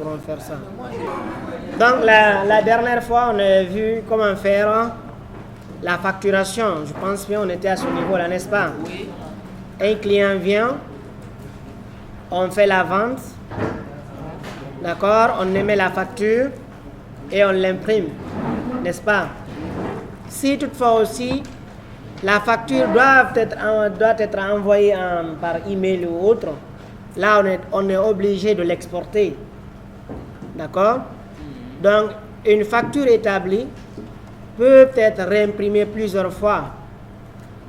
Pour faire ça. Donc la dernière fois, on a vu comment faire la facturation. Je pense bien on était à ce niveau-là, n'est-ce pas? Oui. Un client vient, on fait la vente, d'accord? On émet la facture et on l'imprime, n'est-ce pas? Si toutefois aussi la facture doit être envoyée par email ou autre, là on est obligé de l'exporter. D'accord? Donc, une facture établie peut être réimprimée plusieurs fois.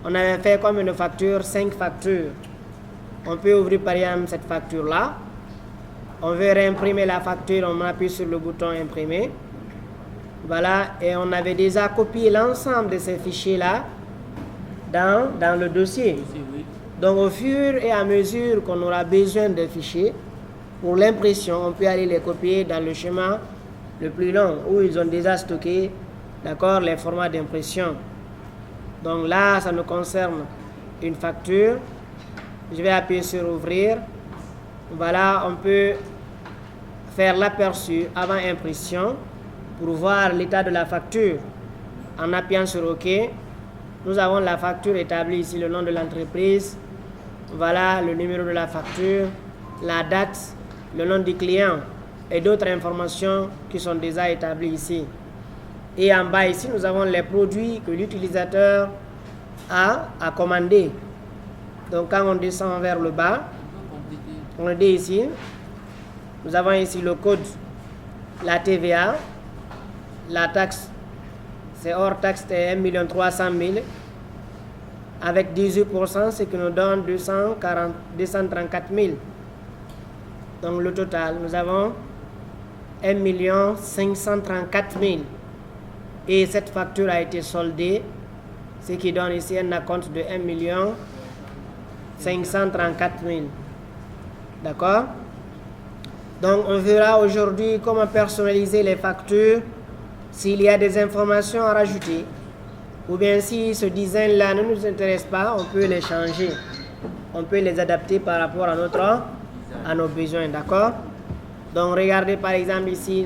On avait fait comme une facture, 5 factures. On peut ouvrir par exemple cette facture-là. On veut réimprimer la facture, on appuie sur le bouton imprimer. Voilà, et on avait déjà copié l'ensemble de ces fichiers-là dans le dossier. Donc, au fur et à mesure qu'on aura besoin de fichiers, pour l'impression, on peut aller les copier dans le schéma le plus long où ils ont déjà stocké, d'accord, les formats d'impression. Donc là, ça nous concerne une facture. Je vais appuyer sur ouvrir. Voilà, on peut faire l'aperçu avant impression pour voir l'état de la facture. En appuyant sur OK, nous avons la facture établie ici, le nom de l'entreprise. Voilà le numéro de la facture, la date, le nom du client et d'autres informations qui sont déjà établies ici. Et en bas ici, nous avons les produits que l'utilisateur a commandé. Donc quand on descend vers le bas, on dit ici, nous avons ici le code, la TVA, la taxe, c'est hors taxe de 1 300 000 avec 18%, ce qui nous donne 234 000. Donc le total, nous avons 1 534 000. Et cette facture a été soldée, ce qui donne ici un acompte de 1 534 000. D'accord? Donc on verra aujourd'hui comment personnaliser les factures, s'il y a des informations à rajouter. Ou bien si ce design-là ne nous intéresse pas, on peut les changer. On peut les adapter par rapport à nos besoins, d'accord? Donc regardez par exemple ici,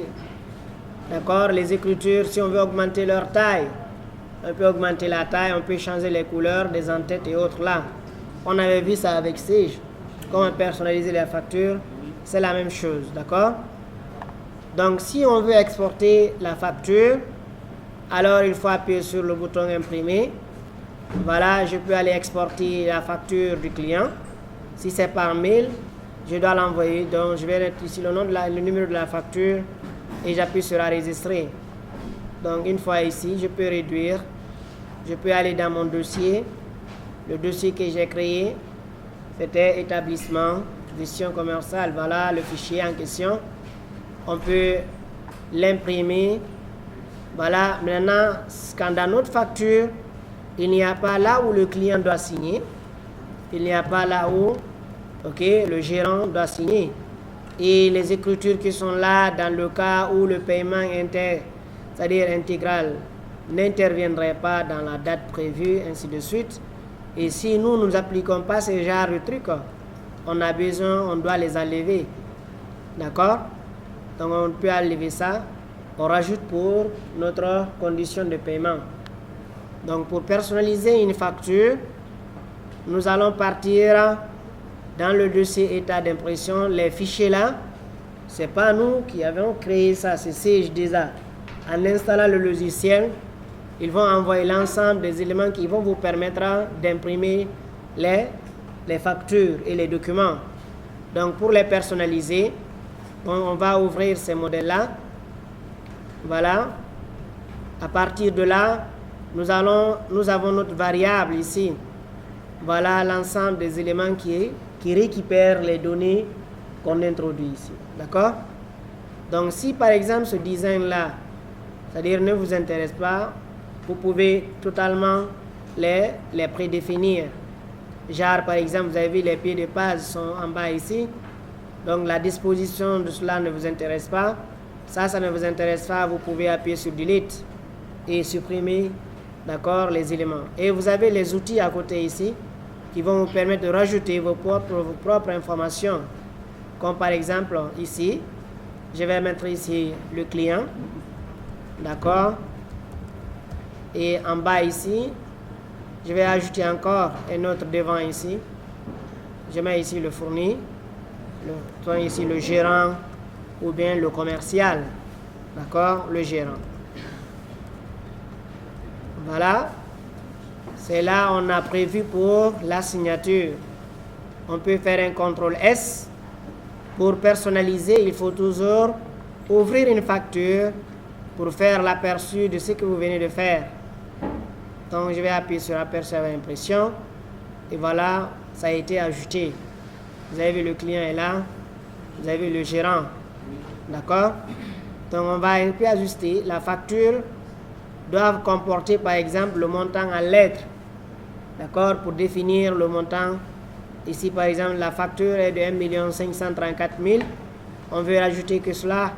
d'accord, les écritures, si on veut augmenter leur taille, on peut augmenter la taille, on peut changer les couleurs des entêtes et autres là. On avait vu ça avec Sage, comment personnaliser les factures, c'est la même chose, d'accord? Donc si on veut exporter la facture, alors il faut appuyer sur le bouton imprimer. Voilà, je peux aller exporter la facture du client. Si c'est par mail, je dois l'envoyer. Donc je vais mettre ici le numéro de la facture et j'appuie sur enregistrer. Donc une fois ici, je peux réduire. Je peux aller dans mon dossier. Le dossier que j'ai créé, c'était établissement, gestion commerciale. Voilà le fichier en question. On peut l'imprimer. Voilà, maintenant, quand dans notre facture, il n'y a pas là où le client doit signer, il n'y a pas là où le gérant doit signer. Et les écritures qui sont là dans le cas où le paiement c'est-à-dire intégral, n'interviendrait pas dans la date prévue, ainsi de suite. Et si nous n'appliquons pas ce genre de trucs, on a besoin, on doit les enlever. D'accord? Donc on peut enlever ça. On rajoute pour notre condition de paiement. Donc pour personnaliser une facture, nous allons partir dans le dossier état d'impression. Les fichiers là, c'est pas nous qui avons créé ça, c'est Sage déjà. En installant le logiciel, ils vont envoyer l'ensemble des éléments qui vont vous permettre d'imprimer les factures et les documents. Donc pour les personnaliser, on va ouvrir ces modèles-là. Voilà. À partir de là, nous avons notre variable ici. Voilà l'ensemble des éléments qui récupèrent les données qu'on introduit ici. D'accord? Donc si par exemple ce design-là, c'est-à-dire ne vous intéresse pas, vous pouvez totalement les prédéfinir. Genre par exemple, vous avez vu les pieds de page sont en bas ici. Donc la disposition de cela ne vous intéresse pas. Ça ne vous intéresse pas, vous pouvez appuyer sur Delete et supprimer, d'accord, les éléments. Et vous avez les outils à côté ici qui vont vous permettre de rajouter vos propres informations. Comme par exemple ici, Je vais mettre ici le client. D'accord. Et en bas ici, je vais ajouter encore un autre devant ici. Je mets ici le fourni, ici le gérant ou bien le commercial. D'accord, le gérant. Voilà. C'est là on a prévu pour la signature. On peut faire un CTRL S. Pour personnaliser, il faut toujours ouvrir une facture pour faire l'aperçu de ce que vous venez de faire. Donc je vais appuyer sur aperçu avec impression. Et voilà, ça a été ajouté. Vous avez vu, le client est là. Vous avez vu le gérant. D'accord? Donc on va un peu ajuster. La facture doit comporter par exemple le montant en lettres. D'accord? Pour définir le montant. Ici par exemple la facture est de 1 534 000. On veut rajouter que cela,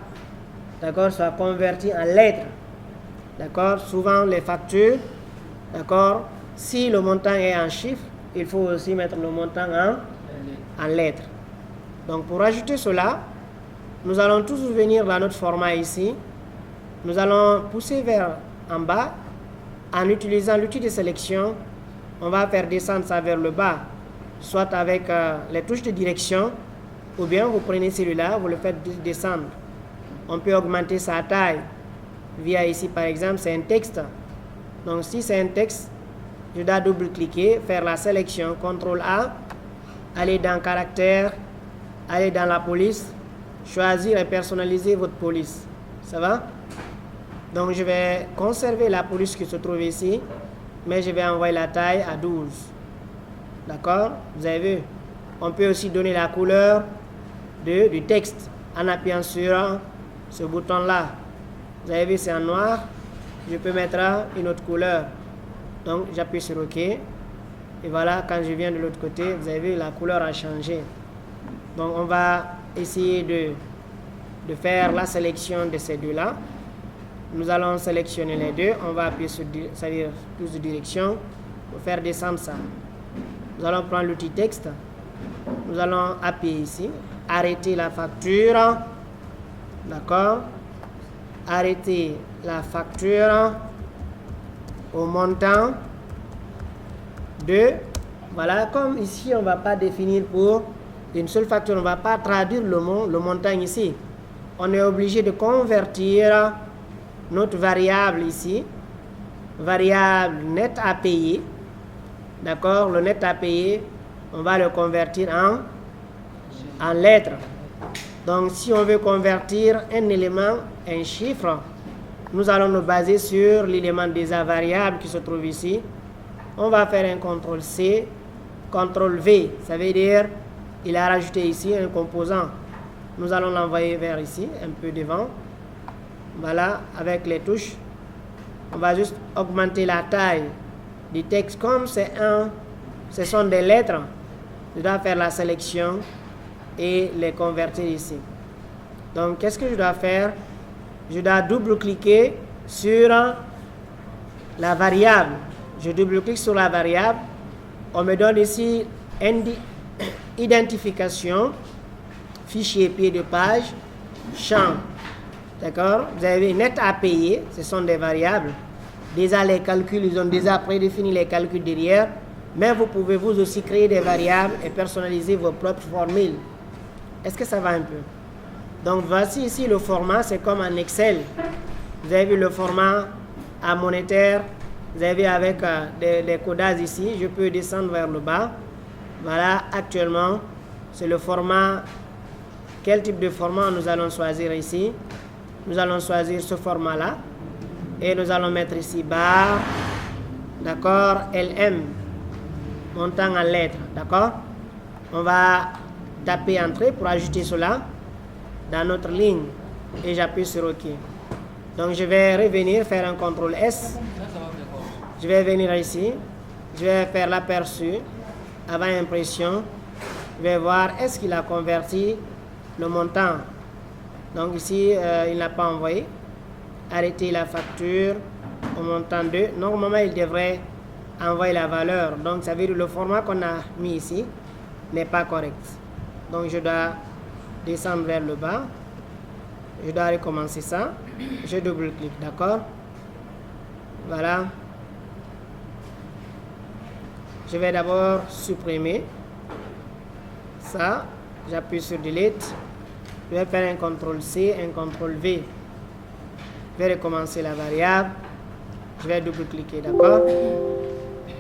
d'accord, soit converti en lettres. D'accord? Souvent les factures, d'accord, si le montant est en chiffres, il faut aussi mettre le montant en lettres. Donc pour ajouter cela, nous allons toujours venir dans notre format ici. Nous allons pousser vers en bas. En utilisant l'outil de sélection, on va faire descendre ça vers le bas, soit avec les touches de direction, ou bien vous prenez celui-là, vous le faites descendre. On peut augmenter sa taille via ici par exemple, c'est un texte. Donc si c'est un texte, je dois double-cliquer, faire la sélection, CTRL A, aller dans caractère, aller dans la police, choisir et personnaliser votre police. Ça va? Donc je vais conserver la police qui se trouve ici, mais je vais envoyer la taille à 12. D'accord? Vous avez vu? On peut aussi donner la couleur du texte en appuyant sur ce bouton-là. Vous avez vu, c'est en noir. Je peux mettre une autre couleur. Donc j'appuie sur OK. Et voilà, quand je viens de l'autre côté, vous avez vu, la couleur a changé. Donc on va essayer de faire la sélection de ces deux-là. Nous allons sélectionner les deux. On va appuyer sur touche de direction pour faire descendre ça. Nous allons prendre l'outil texte. Nous allons appuyer ici. Arrêter la facture. D'accord. Arrêter la facture au montant de... Voilà, comme ici, on ne va pas définir pour une seule facture. On ne va pas traduire le montant ici. On est obligé de convertir notre variable ici, variable net à payer, d'accord, le net à payer, on va le convertir en lettres. Donc si on veut convertir un élément, un chiffre, nous allons nous baser sur l'élément des variables qui se trouve ici. On va faire un CTRL C, CTRL V, ça veut dire il a rajouté ici un composant. Nous allons l'envoyer vers ici, un peu devant. Voilà, avec les touches, on va juste augmenter la taille du texte. Comme ce sont des lettres, je dois faire la sélection et les convertir ici. Donc, qu'est-ce que je dois faire? Je dois double-cliquer sur la variable. Je double-clique sur la variable. On me donne ici identification, fichier pied de page, champ. D'accord? Vous avez net à payer, ce sont des variables. Déjà les calculs, ils ont déjà prédéfini les calculs derrière. Mais vous pouvez vous aussi créer des variables et personnaliser vos propres formules. Est-ce que ça va un peu? Donc voici ici le format, c'est comme en Excel. Vous avez vu le format à monétaire. Vous avez vu avec des codages ici. Je peux descendre vers le bas. Voilà, actuellement, c'est le format. Quel type de format nous allons choisir ici? Nous allons choisir ce format-là. Et nous allons mettre ici barre. D'accord? LM. Montant en lettres. D'accord? On va taper Entrée pour ajouter cela dans notre ligne. Et j'appuie sur OK. Donc je vais revenir, faire un CTRL S. Je vais venir ici. Je vais faire l'aperçu avant impression. Je vais voir est-ce qu'il a converti le montant. Donc ici, il n'a pas envoyé. Arrêter la facture au montant 2. Normalement, il devrait envoyer la valeur. Donc, ça veut dire que le format qu'on a mis ici n'est pas correct. Donc, je dois descendre vers le bas. Je dois recommencer ça. Je double-clique, d'accord? Voilà. Je vais d'abord supprimer ça. J'appuie sur Delete. Je vais faire un CTRL-C, un CTRL-V. Je vais recommencer la variable. Je vais double-cliquer, d'accord?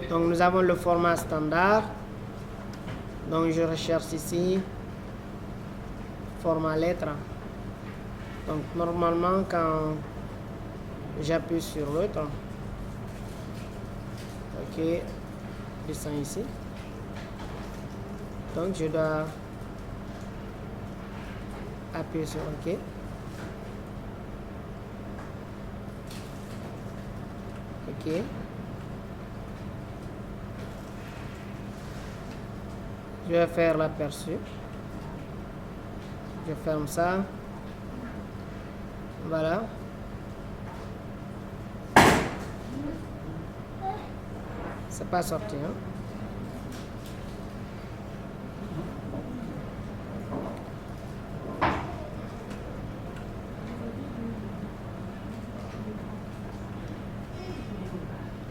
Donc, nous avons le format standard. Donc, je recherche ici format lettre. Donc, normalement, quand j'appuie sur l'autre, ok, descends ici. Donc, je dois appuyer sur OK. OK. Je vais faire l'aperçu. Je ferme ça. Voilà. C'est pas sorti, hein?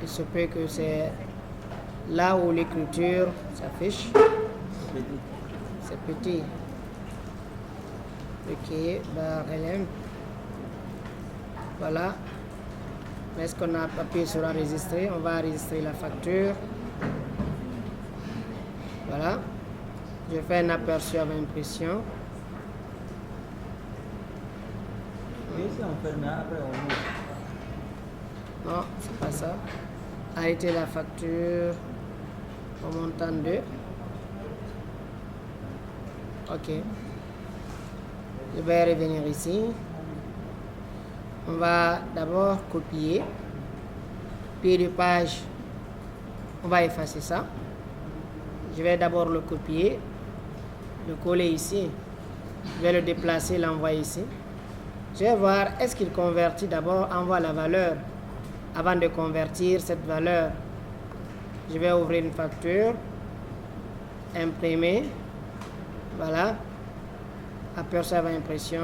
Il se peut que c'est là où l'écriture s'affiche. C'est petit. Ok, barre LM. Voilà. Est-ce qu'on a appuyé sur enregistrer? On va enregistrer la facture. Voilà. Je fais un aperçu avec impression. Non, c'est pas ça. Arrêter la facture au montant de. Ok. Je vais revenir ici. On va d'abord copier. Pied de page. On va effacer ça. Je vais d'abord le copier. Le coller ici. Je vais le déplacer, l'envoyer ici. Je vais voir est-ce qu'il convertit d'abord, envoie la valeur. Avant de convertir cette valeur, je vais ouvrir une facture, imprimer, voilà, aperçu avec impression.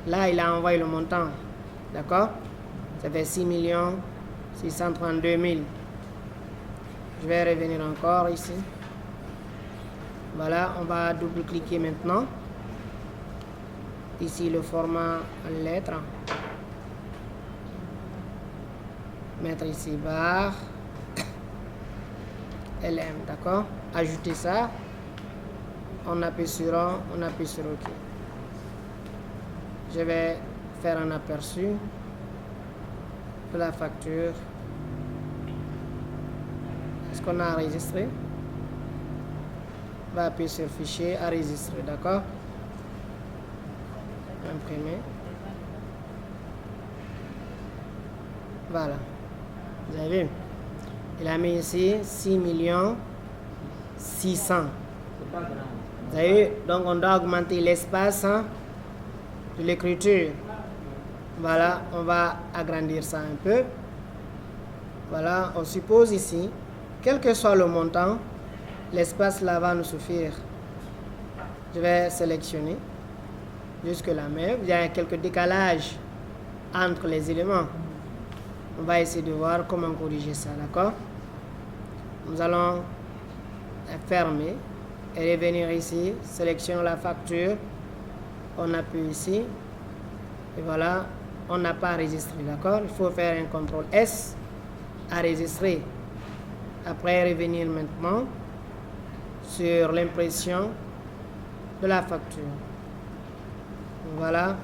Là, il a envoyé le montant, d'accord? Ça fait 6 632 000. Je vais revenir encore ici. Voilà, on va double-cliquer maintenant. Ici, le format en lettres. Mettre ici barre LM, d'accord? Ajouter ça. On appuie sur OK. Je vais faire un aperçu de la facture. Est-ce qu'on a enregistré? On va appuyer sur fichier, enregistrer, d'accord? Imprimer. Voilà. Vous avez vu? Il a mis ici 6 600 000. Vous avez vu? Donc, on doit augmenter l'espace de l'écriture. Voilà, on va agrandir ça un peu. Voilà, on suppose ici, quel que soit le montant, l'espace là va nous suffire. Je vais sélectionner jusque-là, mais il y a quelques décalages entre les éléments. On va essayer de voir comment corriger ça, d'accord? Nous allons fermer et revenir ici, sélectionnons la facture, on appuie ici, et voilà, on n'a pas enregistré, d'accord? Il faut faire un CTRL S, enregistrer. Après, revenir maintenant sur l'impression de la facture. Voilà,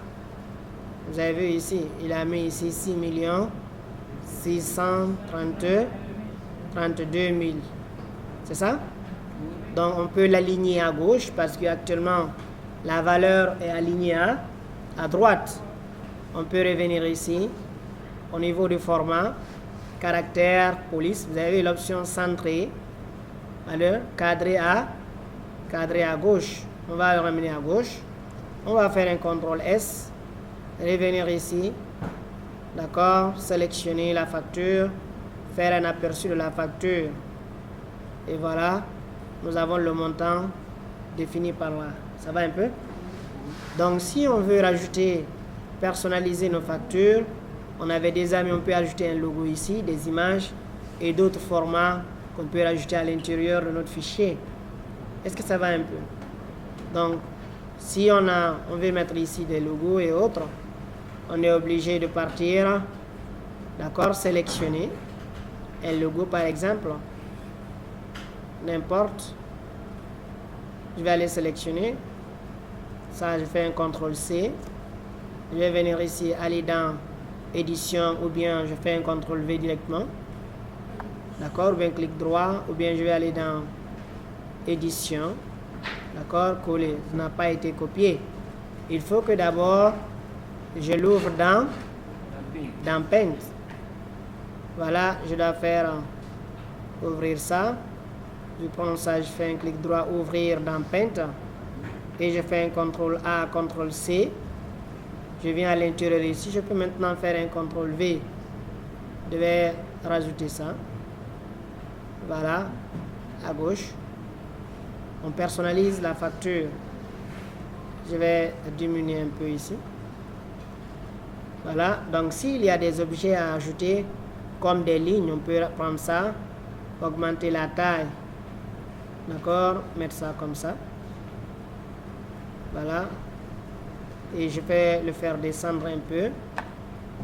vous avez vu ici, il a mis ici 6 632 000. C'est ça? Donc, on peut l'aligner à gauche parce qu'actuellement, la valeur est alignée à droite. On peut revenir ici, au niveau du format, caractère, police. Vous avez l'option centré, alors cadré à gauche. On va le ramener à gauche. On va faire un CTRL S, revenir ici, d'accord, sélectionner la facture, faire un aperçu de la facture. Et voilà, nous avons le montant défini par là. Ça va un peu? Donc, si on veut rajouter personnaliser nos factures. On avait déjà mis, on peut ajouter un logo ici, des images et d'autres formats qu'on peut rajouter à l'intérieur de notre fichier. Est-ce que ça va un peu? Donc, si on veut mettre ici des logos et autres, on est obligé de partir, d'accord, sélectionner un logo par exemple, n'importe. Je vais aller sélectionner. Ça, je fais un CTRL-C. Je vais venir ici, aller dans édition, ou bien je fais un CTRL-V directement. D'accord, ou bien clic droit, ou bien je vais aller dans édition. D'accord, coller. Ça n'a pas été copié. Il faut que d'abord, je l'ouvre dans Paint. Voilà, je dois faire ouvrir ça. Je prends ça, je fais un clic droit, ouvrir dans Paint. Et je fais un CTRL-A, CTRL-C. Je viens à l'intérieur ici. Je peux maintenant faire un CTRL-V. Je vais rajouter ça. Voilà, à gauche. On personnalise la facture. Je vais diminuer un peu ici. Voilà, donc s'il y a des objets à ajouter, comme des lignes, on peut prendre ça, augmenter la taille. D'accord, mettre ça comme ça. Voilà. Et je vais le faire descendre un peu.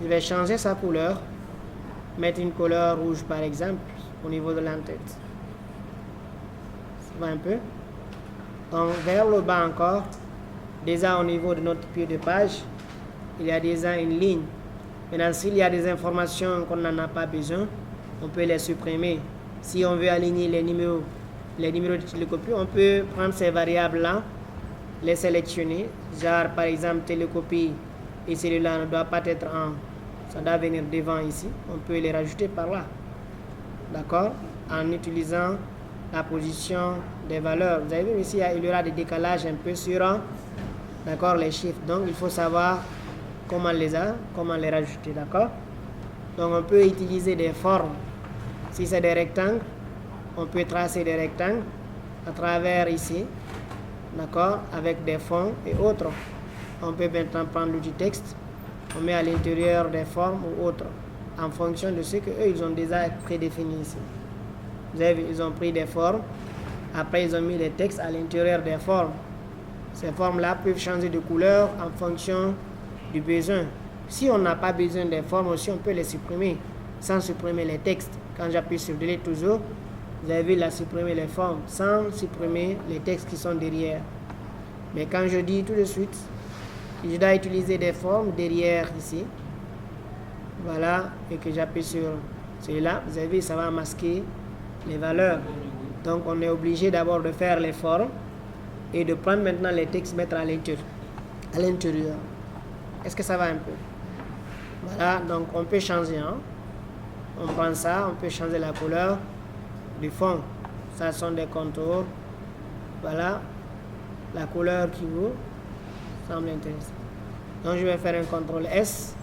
Je vais changer sa couleur. Mettre une couleur rouge par exemple au niveau de l'entête. Ça va un peu. Donc vers le bas encore, déjà au niveau de notre pied de page, il y a déjà une ligne. Maintenant s'il y a des informations qu'on n'en a pas besoin, on peut les supprimer. Si on veut aligner les numéros de télécopie, on peut prendre ces variables là, les sélectionner, genre par exemple télécopie, et celui-là ne doit pas être ça doit venir devant ici, on peut les rajouter par là, d'accord, en utilisant la position des valeurs. Vous avez vu ici, il y aura des décalages un peu sur, d'accord, les chiffres, donc il faut savoir comment les rajouter, d'accord. Donc on peut utiliser des formes. Si c'est des rectangles, on peut tracer des rectangles à travers ici, d'accord, avec des fonds et autres. On peut maintenant prendre l'outil texte, on met à l'intérieur des formes ou autres, en fonction de ce qu'eux ils ont déjà prédéfini ici. Vous avez vu, ils ont pris des formes, après ils ont mis les textes à l'intérieur des formes. Ces formes-là peuvent changer de couleur en fonction du besoin. Si on n'a pas besoin des formes aussi, on peut les supprimer, sans supprimer les textes. Quand j'appuie sur Delete toujours, vous avez vu, là, supprimer les formes, sans supprimer les textes qui sont derrière. Mais quand je dis tout de suite, je dois utiliser des formes derrière ici, voilà, et que j'appuie sur celui-là, vous avez vu, ça va masquer les valeurs. Donc on est obligé d'abord de faire les formes et de prendre maintenant les textes, mettre à l'intérieur. Est-ce que ça va un peu? Voilà, donc on peut changer, hein? On prend ça, on peut changer la couleur du fond. Ça sont des contours. Voilà, la couleur qui vous semble intéressante. Donc je vais faire un CTRL S.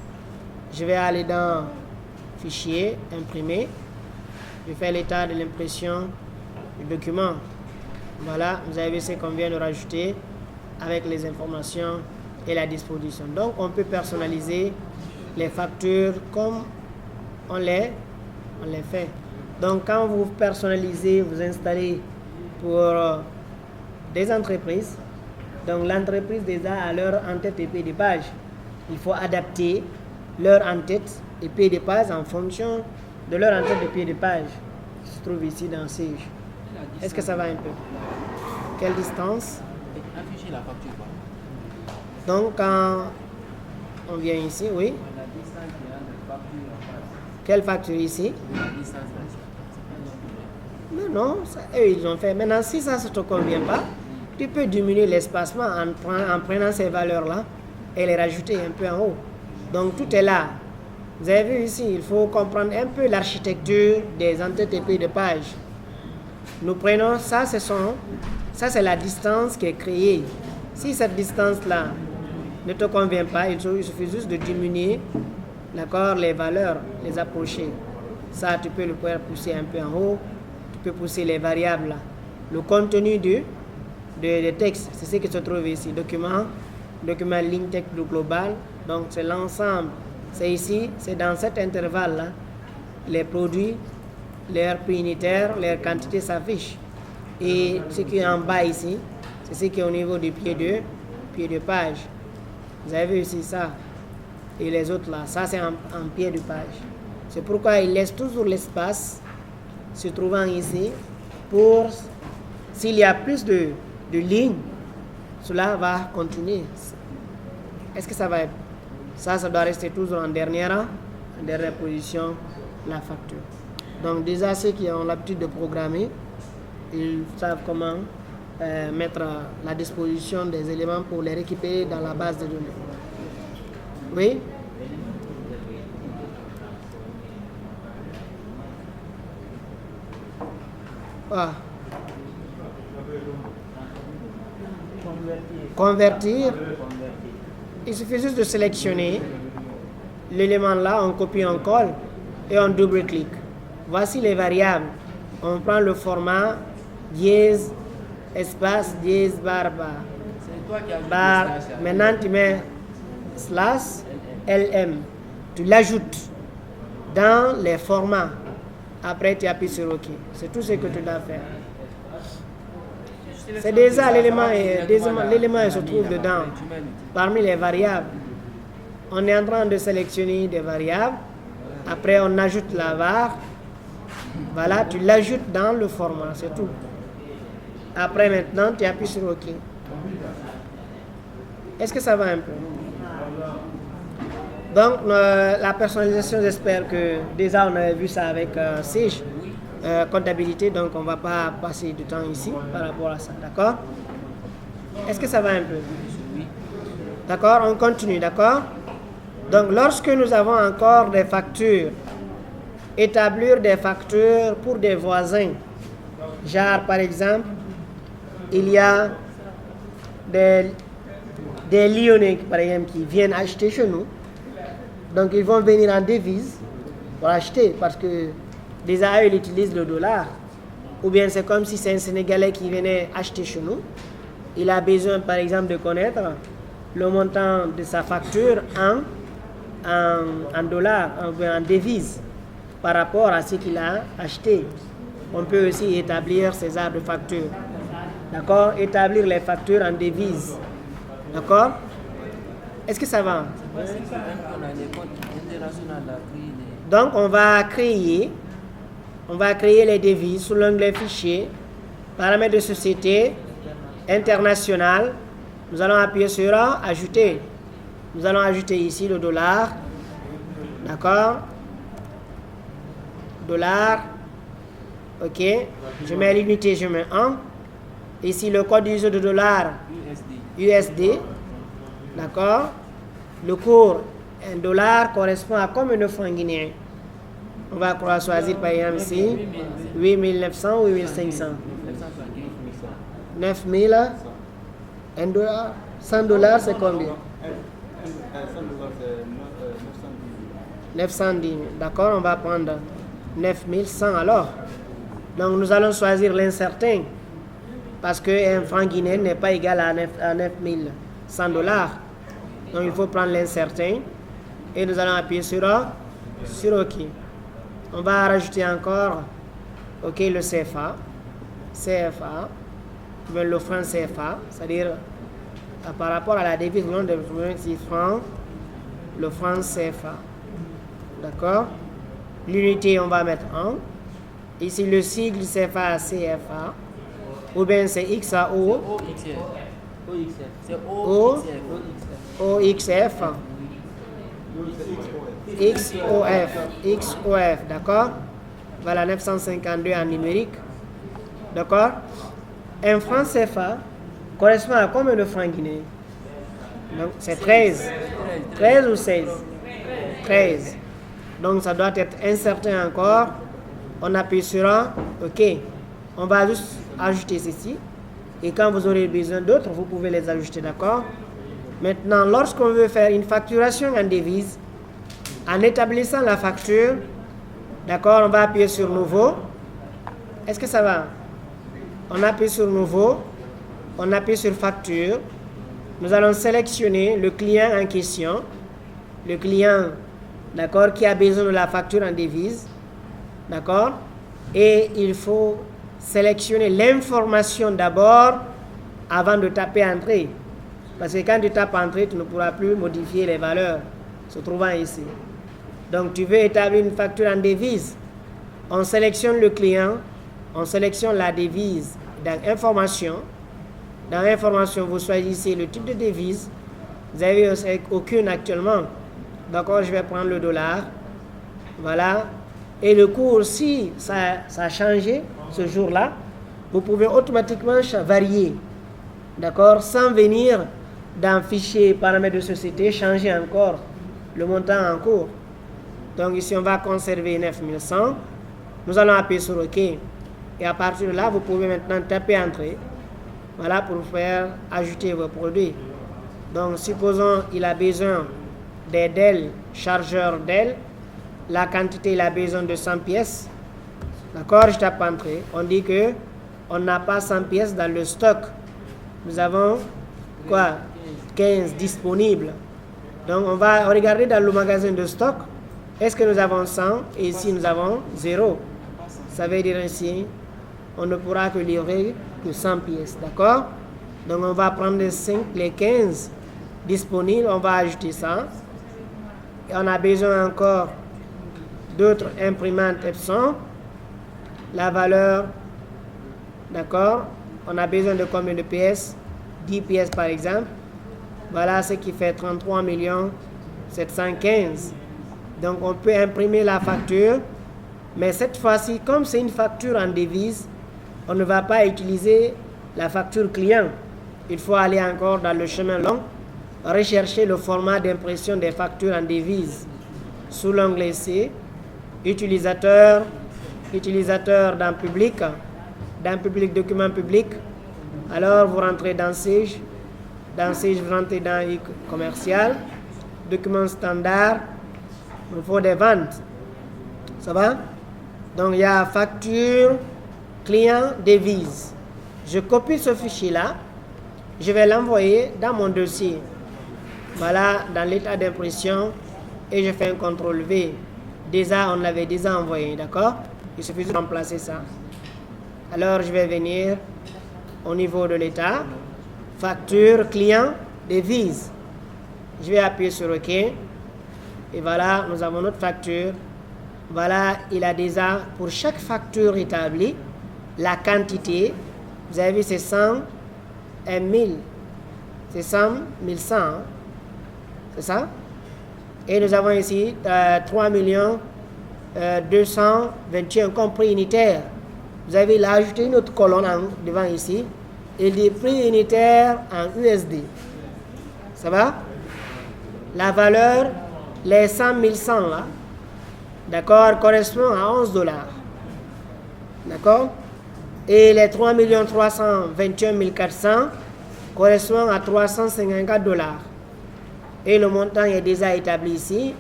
Je vais aller dans Fichier, Imprimer. Je fais l'état de l'impression du document. Voilà, vous avez vu ce qu'on vient de rajouter avec les informations et la disposition. Donc on peut personnaliser les factures comme on les fait. Donc quand vous personnalisez, vous installez pour des entreprises, donc l'entreprise déjà a leur en-tête et pied de page. Il faut adapter leur en-tête et pied de page en fonction de leur en-tête et pied de page qui se trouve ici dans Sage. Est-ce que ça va un peu? Quelle distance? Afficher la facture. Donc quand on vient ici, oui. La distance qui est entre facture en face. Quelle facture ici? La distance là. Mais non, ça, eux ils ont fait. Maintenant, si ça ne te convient pas, tu peux diminuer l'espacement en prenant ces valeurs-là et les rajouter un peu en haut. Donc tout est là. Vous avez vu ici, il faut comprendre un peu l'architecture des en-têtes et pieds de page. Nous prenons ça, ça c'est la distance qui est créée. Si cette distance-là ne te convient pas, il suffit juste de diminuer, d'accord, les valeurs, les approcher. Ça, tu peux le pouvoir pousser un peu en haut. Tu peux pousser les variables là. Le contenu du texte, c'est ce qui se trouve ici. Document ligne texte global, Donc c'est l'ensemble. C'est ici, c'est dans cet intervalle-là. Les produits, leur prix unitaire, leur quantité s'affichent. Et ce qui est en bas ici, c'est ce qui est au niveau du pied de page. Vous avez vu ici ça. Et les autres là, ça c'est en pied de page. C'est pourquoi il laisse toujours l'espace se trouvant ici pour, s'il y a plus de lignes, cela va continuer. Est-ce que ça va être... Ça doit rester toujours en dernière position, la facture. Donc déjà ceux qui ont l'habitude de programmer, ils savent comment mettre à la disposition des éléments pour les récupérer dans la base de données. Oui? Ah. Convertir. Il suffit juste de sélectionner l'élément là, on copie, on colle et on double-clique. Voici les variables. On prend le format dièse, espace, dièse, barre, barre. C'est toi qui as Barre. Maintenant, tu mets slash LM. Tu l'ajoutes dans les formats. Après, tu appuies sur OK. C'est tout ce que tu dois faire. C'est déjà l'élément se trouve dedans. Parmi les variables, on est en train de sélectionner des variables. Après, on ajoute la barre. Voilà, tu l'ajoutes dans le format, c'est tout. Après, maintenant, tu appuies sur OK. Est-ce que ça va un peu? Donc, la personnalisation, j'espère que déjà on avait vu ça avec Sage, comptabilité, donc on ne va pas passer du temps ici par rapport à ça, d'accord? Est-ce que ça va un peu? D'accord, on continue, d'accord? Donc, lorsque nous avons encore des factures, établir des factures pour des voisins, genre par exemple, il y a des Lyonnais, par exemple, qui viennent acheter chez nous. Donc, ils vont venir en devise pour acheter parce que déjà, eux, ils utilisent le dollar. Ou bien, c'est comme si c'est un Sénégalais qui venait acheter chez nous. Il a besoin, par exemple, de connaître le montant de sa facture en dollars, en devise, par rapport à ce qu'il a acheté. On peut aussi établir ces arbres de facture. D'accord? Établir les factures en devise. D'accord? Est-ce que ça va? Donc, on va créer les devises sous l'onglet fichier, paramètres de société, international. Nous allons appuyer sur ajouter. Nous allons ajouter ici le dollar. D'accord? Dollar. OK. Je mets l'unité, je mets 1. Ici, le code d'usage de dollar. USD. D'accord? Le cours en dollars correspond à combien de francs guinéens? On va choisir par exemple ici 8900 ou 8500. 9000. 100 dollars, c'est combien? 910 000. D'accord, on va prendre 9100 alors. Donc nous allons choisir l'incertain parce qu'un franc guinéen n'est pas égal à 9100 dollars. Donc il faut prendre l'incertain et nous allons appuyer sur OK. On va rajouter encore OK le CFA, le franc CFA, c'est-à-dire par rapport à la devise, non de francs, le franc CFA. D'accord? L'unité, on va mettre 1. Ici, le sigle CFA, CFA. Ou bien c'est XAO. OXF. XOF, d'accord? Voilà, 952 en numérique. D'accord? Un franc CFA correspond à combien de francs guinéens? Donc, c'est 13. 13 ou 16? 13. Donc, ça doit être incertain encore. On appuie sur OK. On va juste ajouter ceci. Et quand vous aurez besoin d'autres, vous pouvez les ajouter, d'accord? Maintenant, lorsqu'on veut faire une facturation en devise, en établissant la facture, d'accord, on va appuyer sur Nouveau. Est-ce que ça va? On appuie sur Nouveau. On appuie sur Facture. Nous allons sélectionner le client en question. le client, d'accord, qui a besoin de la facture en devise, d'accord, et il faut sélectionner l'information d'abord avant de taper entrée. Parce que quand tu tapes entrée, tu ne pourras plus modifier les valeurs se trouvant ici. Donc tu veux établir une facture en devise. On sélectionne le client, on sélectionne la devise dans information. Dans information, vous choisissez le type de devise. Vous avez aucune actuellement. D'accord, je vais prendre le dollar. Voilà. Et le cours, si ça a changé ce jour-là, vous pouvez automatiquement varier. D'accord, sans venir dans fichier paramètres de société, changer encore le montant en cours. Donc ici, on va conserver 9100. Nous allons appuyer sur OK. Et à partir de là, vous pouvez maintenant taper Entrée. Voilà, pour faire ajouter vos produits. Donc, supposons qu'il a besoin des DEL, chargeurs DEL. La quantité, il a besoin de 100 pièces. D'accord, je tape Entrée. On dit que on n'a pas 100 pièces dans le stock. Nous avons quoi? 15 disponibles. Donc, on va regarder dans le magasin de stock. Est-ce que nous avons 100? Et ici, nous avons 0. Ça veut dire ici, on ne pourra que livrer que 100 pièces. D'accord? Donc, on va prendre les 15 disponibles. On va ajouter ça. Et on a besoin encore d'autres imprimantes Epson. La valeur, d'accord? On a besoin de combien de pièces? 10 pièces par exemple. Voilà ce qui fait 33 715. Donc on peut imprimer la facture. Mais cette fois-ci, comme c'est une facture en devise, on ne va pas utiliser la facture client. Il faut aller encore dans le chemin long, rechercher le format d'impression des factures en devise. Sous l'onglet C, utilisateur dans public, document public. Alors vous rentrez dans Sage, vous rentrez dans e-commercial, document standard, il faut des ventes. Ça va? Donc il y a facture, client, devise. Je copie ce fichier-là, je vais l'envoyer dans mon dossier. Voilà, dans l'état d'impression, et je fais un CTRL V. Déjà, on l'avait déjà envoyé, d'accord? Il suffit de remplacer ça. Alors, je vais venir au niveau de l'état, facture, client, devise. Je vais appuyer sur OK. Et voilà, nous avons notre facture. Voilà, il a déjà, pour chaque facture établie, la quantité. Vous avez vu, c'est 100 et 1000. C'est 100, 1100. Hein? C'est ça? Et nous avons ici 3 221 comme prix unitaire. Vous avez là ajouté une autre colonne devant ici. Il dit prix unitaire en USD. Ça va? La valeur, les 100 1100 là, d'accord, correspond à 11 $. D'accord? Et les 3 321 400 correspondent à 354 $. Et le montant est déjà établi ici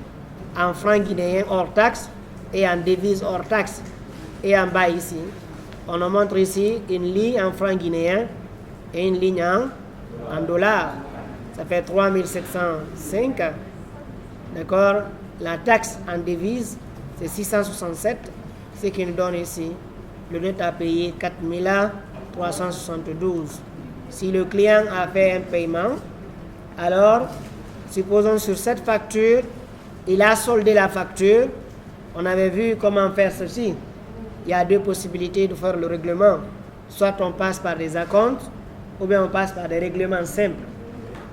en francs guinéens hors taxe et en devise hors taxe. Et en bas ici, on nous montre ici une ligne en francs guinéens et une ligne en dollars. Ça fait 3705. D'accord? La taxe en devise, c'est 667, ce qui nous donne ici le net à payer 4372. Si le client a fait un paiement, alors, supposons sur cette facture, il a soldé la facture. On avait vu comment faire ceci. Il y a deux possibilités de faire le règlement. Soit on passe par des acomptes, ou bien on passe par des règlements simples.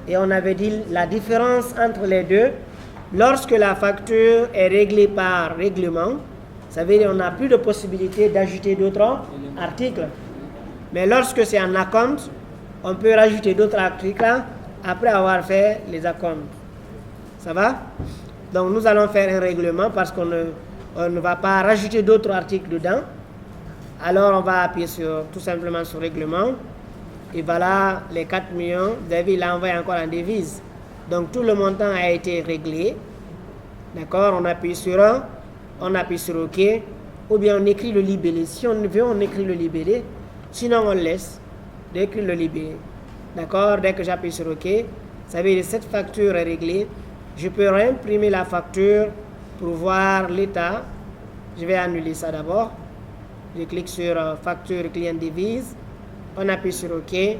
Et on avait dit la différence entre les deux. Lorsque la facture est réglée par règlement, ça veut dire qu'on n'a plus de possibilité d'ajouter d'autres articles. Mais lorsque c'est en acompte, on peut rajouter d'autres articles après avoir fait les acomptes. Ça va? Donc nous allons faire un règlement parce qu'on ne va pas rajouter d'autres articles dedans. Alors on va appuyer tout simplement sur règlement. Et voilà les 4 millions. Vous avez vu, il a envoyé encore en devise. Donc tout le montant a été réglé. D'accord? On appuie sur OK. Ou bien on écrit le libellé. Si on veut, on écrit le libellé. Sinon, on laisse d'écrire le libellé. D'accord? Dès que j'appuie sur OK, ça veut dire que cette facture est réglée. je peux réimprimer la facture pour voir l'état. Je vais annuler ça d'abord. Je clique sur facture client devise. On appuie sur OK. Et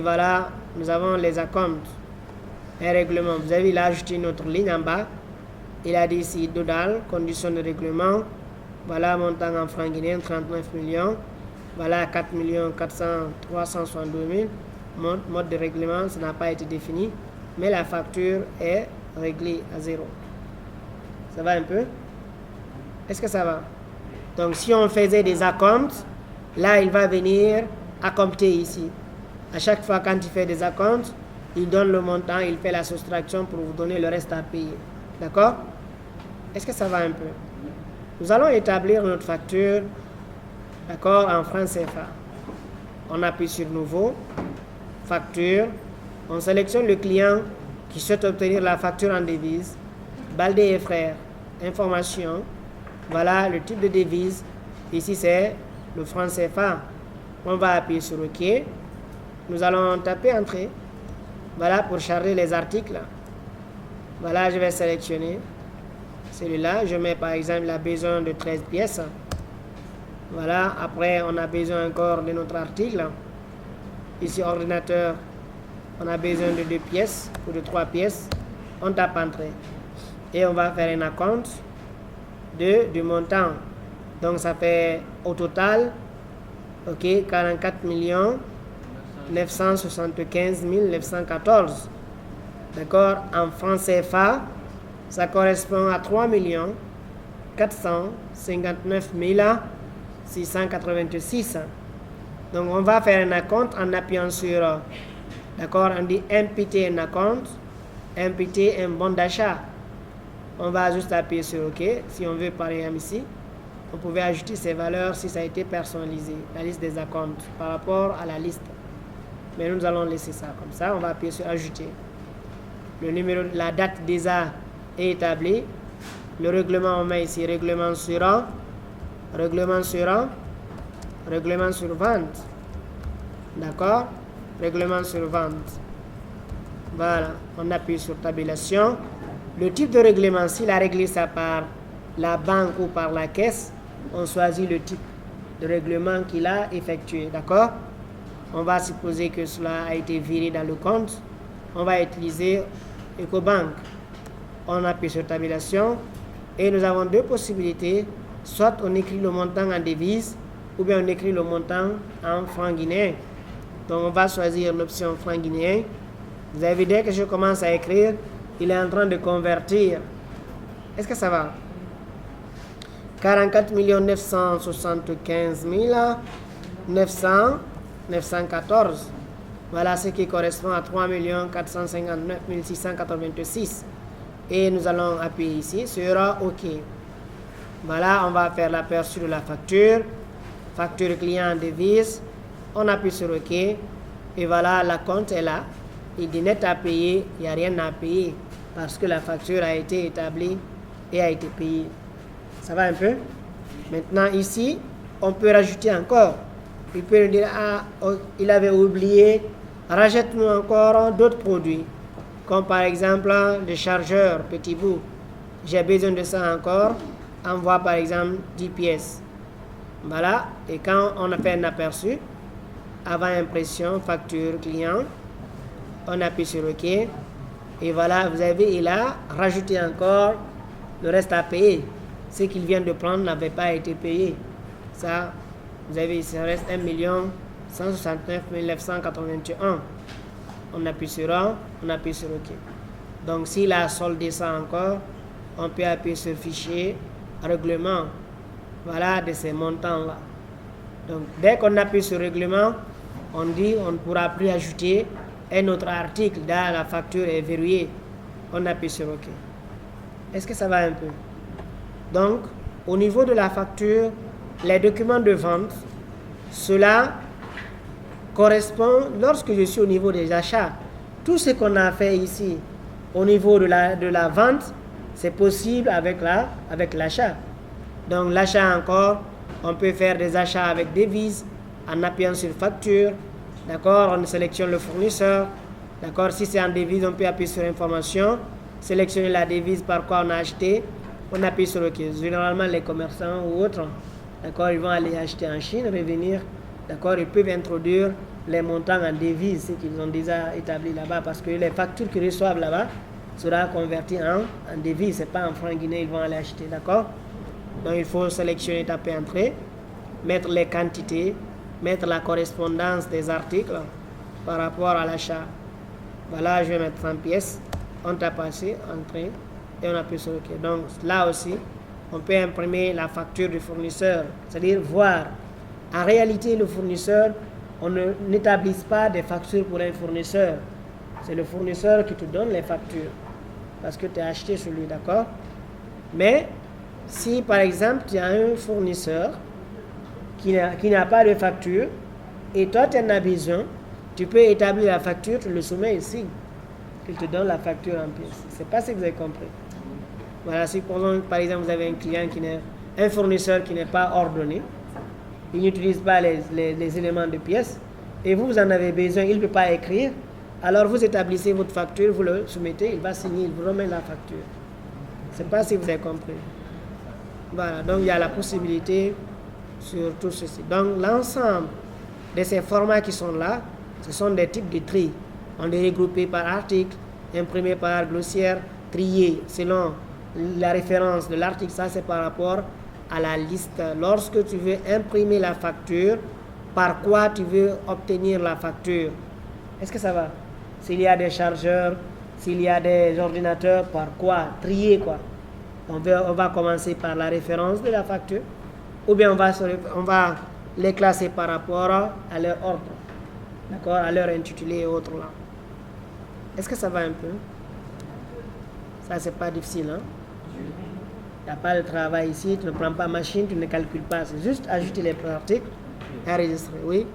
voilà, nous avons les acomptes. Un règlement. Vous avez là ajouté une autre ligne en bas. Il a dit ici Dodal, condition de règlement. Voilà, montant en francs guinéens, 39 millions. Voilà, 4 362 000. Mode de règlement, ça n'a pas été défini. Mais la facture est réglée à 0. Ça va un peu? Est-ce que ça va? Donc, si on faisait des acomptes, là, il va venir acompter ici. À chaque fois, quand il fait des acomptes, il donne le montant, il fait la soustraction pour vous donner le reste à payer. D'accord? Est-ce que ça va un peu? Nous allons établir notre facture, d'accord, en francs CFA. On appuie sur Nouveau, Facture. On sélectionne le client qui souhaite obtenir la facture en devise. Baldé et Frères, information. Voilà le type de devise. Ici, c'est le franc CFA. On va appuyer sur OK. Nous allons taper Entrée. Voilà pour charger les articles. Voilà, je vais sélectionner celui-là. Je mets par exemple, il a besoin de 13 pièces. Voilà, après on a besoin encore de notre article. Ici, ordinateur, on a besoin de 2 pièces ou de 3 pièces. On tape Entrée. Et on va faire un acompte du montant. Donc ça fait au total, ok, 44 975 914. D'accord? En francs CFA, ça correspond à 3 459 686. Donc on va faire un acompte en appuyant sur, d'accord, on dit imputer un acompte, imputer un bon d'achat. On va juste appuyer sur OK. Si on veut par exemple ici, on pouvait ajouter ces valeurs si ça a été personnalisé, la liste des acomptes par rapport à la liste. Mais nous allons laisser ça comme ça. On va appuyer sur Ajouter. Le numéro, la date déjà est établie. Le règlement, on met ici règlement sur vente. D'accord? Règlement sur vente. Voilà. On appuie sur tabulation. Le type de règlement, s'il a réglé ça par la banque ou par la caisse, on choisit le type de règlement qu'il a effectué. D'accord? On va supposer que cela a été viré dans le compte. On va utiliser EcoBank. On appuie sur tabulation et nous avons deux possibilités. Soit on écrit le montant en devise ou bien on écrit le montant en francs guinéens. Donc on va choisir l'option francs guinéens. Vous avez vu, dès que je commence à écrire, il est en train de convertir. Est-ce que ça va? 44 975 914. Voilà ce qui correspond à 3 459 686. Et nous allons appuyer ici sur OK. Voilà, on va faire l'aperçu de la facture. Facture client en devise. On appuie sur OK. Et voilà, la compte est là. Il dit net à payer, il n'y a rien à payer parce que la facture a été établie et a été payée. Ça va un peu? Maintenant ici, on peut rajouter encore. Il peut nous dire, ah, il avait oublié, rachète-nous encore d'autres produits, comme par exemple des chargeurs, petit bout. J'ai besoin de ça encore, envoie par exemple 10 pièces. Voilà, et quand on a fait un aperçu, avant impression, facture, client, on appuie sur OK, et voilà, vous avez, il a rajouté encore le reste à payer. Ce qu'il vient de prendre n'avait pas été payé. Ça, vous avez ici, il reste 1 169 981. On appuie sur A, on appuie sur OK. Donc, s'il a soldé ça encore, on peut appuyer sur Fichier, Règlement. Voilà, de ces montants-là. Donc, dès qu'on appuie sur Règlement, on dit on ne pourra plus ajouter un autre article dans la facture est verrouillée. On appuie sur OK. Est-ce que ça va un peu? Donc, au niveau de la facture, les documents de vente, cela correspond, lorsque je suis au niveau des achats, tout ce qu'on a fait ici, au niveau de la vente, c'est possible avec l'achat. Donc, l'achat encore, on peut faire des achats avec devises en appuyant sur facture. D'accord, on sélectionne le fournisseur. D'accord, si c'est en devise, on peut appuyer sur information. sélectionner la devise par quoi on a acheté, on appuie sur OK. Généralement, les commerçants ou autres, d'accord, ils vont aller acheter en Chine, revenir, d'accord, ils peuvent introduire les montants en devises, ce qu'ils ont déjà établi là-bas, parce que les factures qu'ils reçoivent là-bas sera converties en devises, c'est pas en francs guinéens, ils vont aller acheter, d'accord? Donc il faut sélectionner, taper entrée, mettre les quantités, mettre la correspondance des articles par rapport à l'achat. Voilà, je vais mettre 100 pièces, on tape passé, entrée, et on appuie sur OK. Donc là aussi, on peut imprimer la facture du fournisseur, c'est-à-dire voir. En réalité, le fournisseur, on n'établit pas des factures pour un fournisseur. C'est le fournisseur qui te donne les factures, parce que tu as acheté chez lui, d'accord? Mais si par exemple, tu as un fournisseur qui n'a pas de facture, et toi tu en as besoin, tu peux établir la facture, tu le soumets ici, qu'il te donne la facture en pièces. C'est pas ce que vous avez compris. Voilà, si par exemple vous avez un client un fournisseur qui n'est pas ordonné, il n'utilise pas les éléments de pièces, et vous en avez besoin, il ne peut pas écrire, alors vous établissez votre facture, vous le soumettez, il va signer, il vous remet la facture. Je ne sais pas si vous avez compris. Voilà, donc il y a la possibilité sur tout ceci. Donc l'ensemble de ces formats qui sont là, ce sont des types de tri. On les regroupe par article, imprimé par glossière, trié selon la référence de l'article. Ça, c'est par rapport à la liste. Lorsque tu veux imprimer la facture, par quoi tu veux obtenir la facture? Est-ce que ça va? S'il y a des chargeurs, s'il y a des ordinateurs, par quoi? Trier quoi? On va commencer par la référence de la facture, ou bien on va les classer par rapport à leur ordre, d'accord, à leur intitulé et autres là. Est-ce que ça va un peu? Ça, c'est pas difficile, hein? Il n'y a pas de travail ici, tu ne prends pas machine, tu ne calcules pas, c'est juste ajouter les articles et enregistrer, oui.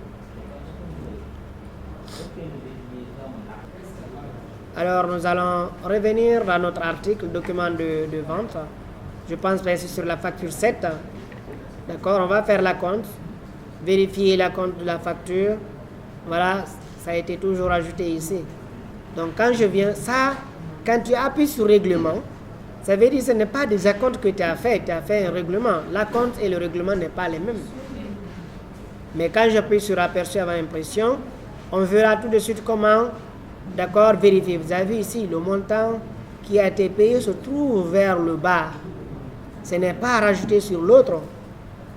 Alors, nous allons revenir dans notre article, document de vente. Je pense bien sur la facture 7. D'accord, on va faire la compte, vérifier la compte de la facture. Voilà, ça a été toujours ajouté ici. Donc, quand je viens, ça, quand tu appuies sur règlement, ça veut dire que ce n'est pas des acomptes que tu as fait un règlement. L'acompte et le règlement n'est pas les mêmes. Mais quand j'appuie sur aperçu avant impression, on verra tout de suite comment, d'accord, vérifier. Vous avez vu ici, le montant qui a été payé se trouve vers le bas. Ce n'est pas rajouté sur l'autre.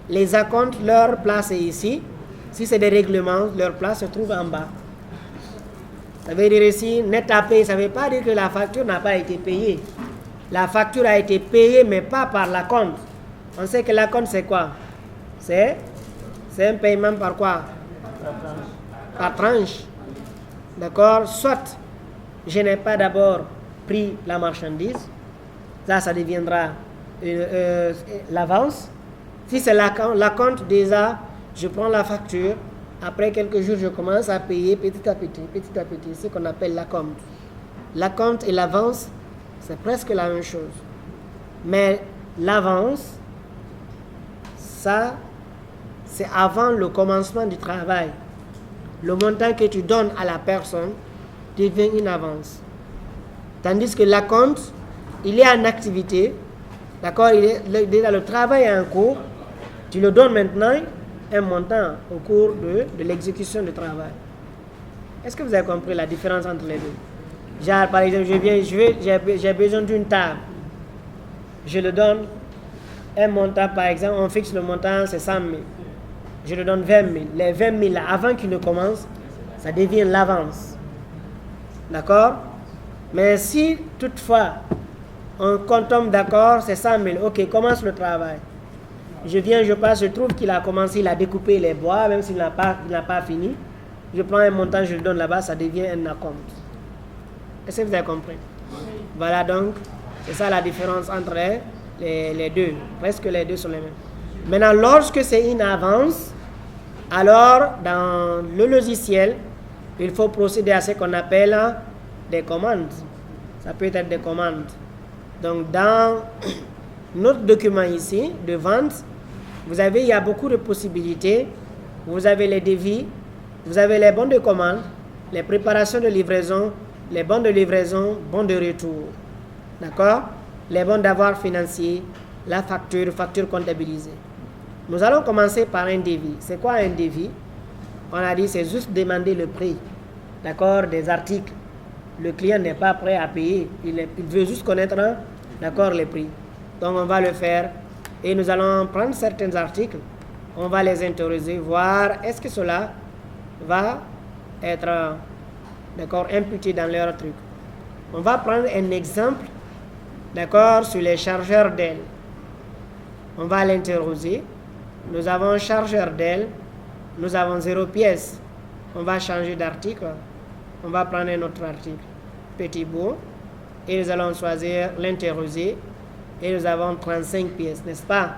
Les acomptes, leur place est ici. Si c'est des règlements, leur place se trouve en bas. Ça veut dire ici, net à payer, ça ne veut pas dire que la facture n'a pas été payée. La facture a été payée, mais pas par l'acompte. On sait que l'acompte, c'est quoi? C'est un paiement par quoi? Par tranche. D'accord? Soit je n'ai pas d'abord pris la marchandise. Ça deviendra l'avance. Si c'est l'acompte, déjà, je prends la facture. Après quelques jours, je commence à payer petit à petit, ce qu'on appelle l'acompte. L'acompte et l'avance, c'est presque la même chose. Mais l'avance, ça, c'est avant le commencement du travail. Le montant que tu donnes à la personne devient une avance. Tandis que l'acompte, il est en activité, d'accord, le travail est en cours, tu le donnes maintenant un montant au cours de l'exécution du travail. Est-ce que vous avez compris la différence entre les deux? Genre, par exemple, j'ai besoin d'une table. Je le donne un montant, par exemple, on fixe le montant, c'est 100 000. Je le donne 20 000. Les 20 000, là, avant qu'il ne commence, ça devient l'avance. D'accord? Mais si, toutefois, on tombe d'accord, c'est 100 000. Ok, commence le travail. Je viens, je passe, je trouve qu'il a commencé, il a découpé les bois, même s'il n'a pas fini. Je prends un montant, je le donne là-bas, ça devient un acompte. Est-ce que vous avez compris? Voilà donc, c'est ça la différence entre les deux. Presque les deux sont les mêmes. Maintenant, lorsque c'est une avance, alors dans le logiciel, il faut procéder à ce qu'on appelle des commandes. Ça peut être des commandes. Donc, dans notre document ici de vente, il y a beaucoup de possibilités. Vous avez les devis, vous avez les bons de commande, les préparations de livraison, les bons de livraison, bons de retour. d'accord, les bons d'avoir financiers, la facture comptabilisée. Nous allons commencer par un devis. C'est quoi un devis? On a dit c'est juste demander le prix, d'accord, des articles. Le client n'est pas prêt à payer, il veut juste connaître, d'accord, les prix. Donc on va le faire et nous allons prendre certains articles, on va les interroger, voir est-ce que cela va être, d'accord, imputé dans leur truc. On va prendre un exemple, d'accord, sur les chargeurs d'aile. On va l'interroger. Nous avons un chargeur d'aile, nous avons 0 pièce. On va changer d'article. On va prendre un autre article, petit bout, et nous allons choisir l'interroger. Et nous avons 35 pièces, n'est-ce pas?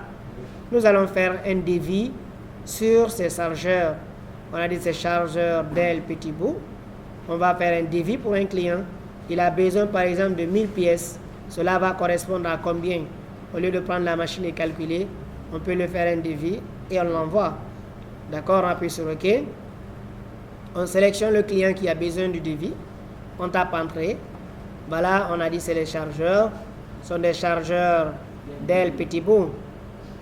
Nous allons faire un devis sur ces chargeurs. On a dit ces chargeurs d'aile petit bout. On va faire un devis pour un client. Il a besoin par exemple de 1000 pièces. Cela va correspondre à combien? Au lieu de prendre la machine et calculer, on peut le faire un devis et on l'envoie. D'accord, on appuie sur OK. On sélectionne le client qui a besoin du devis. On tape Entrée. Voilà, on a dit c'est les chargeurs. Ce sont des chargeurs d'aile petit bout.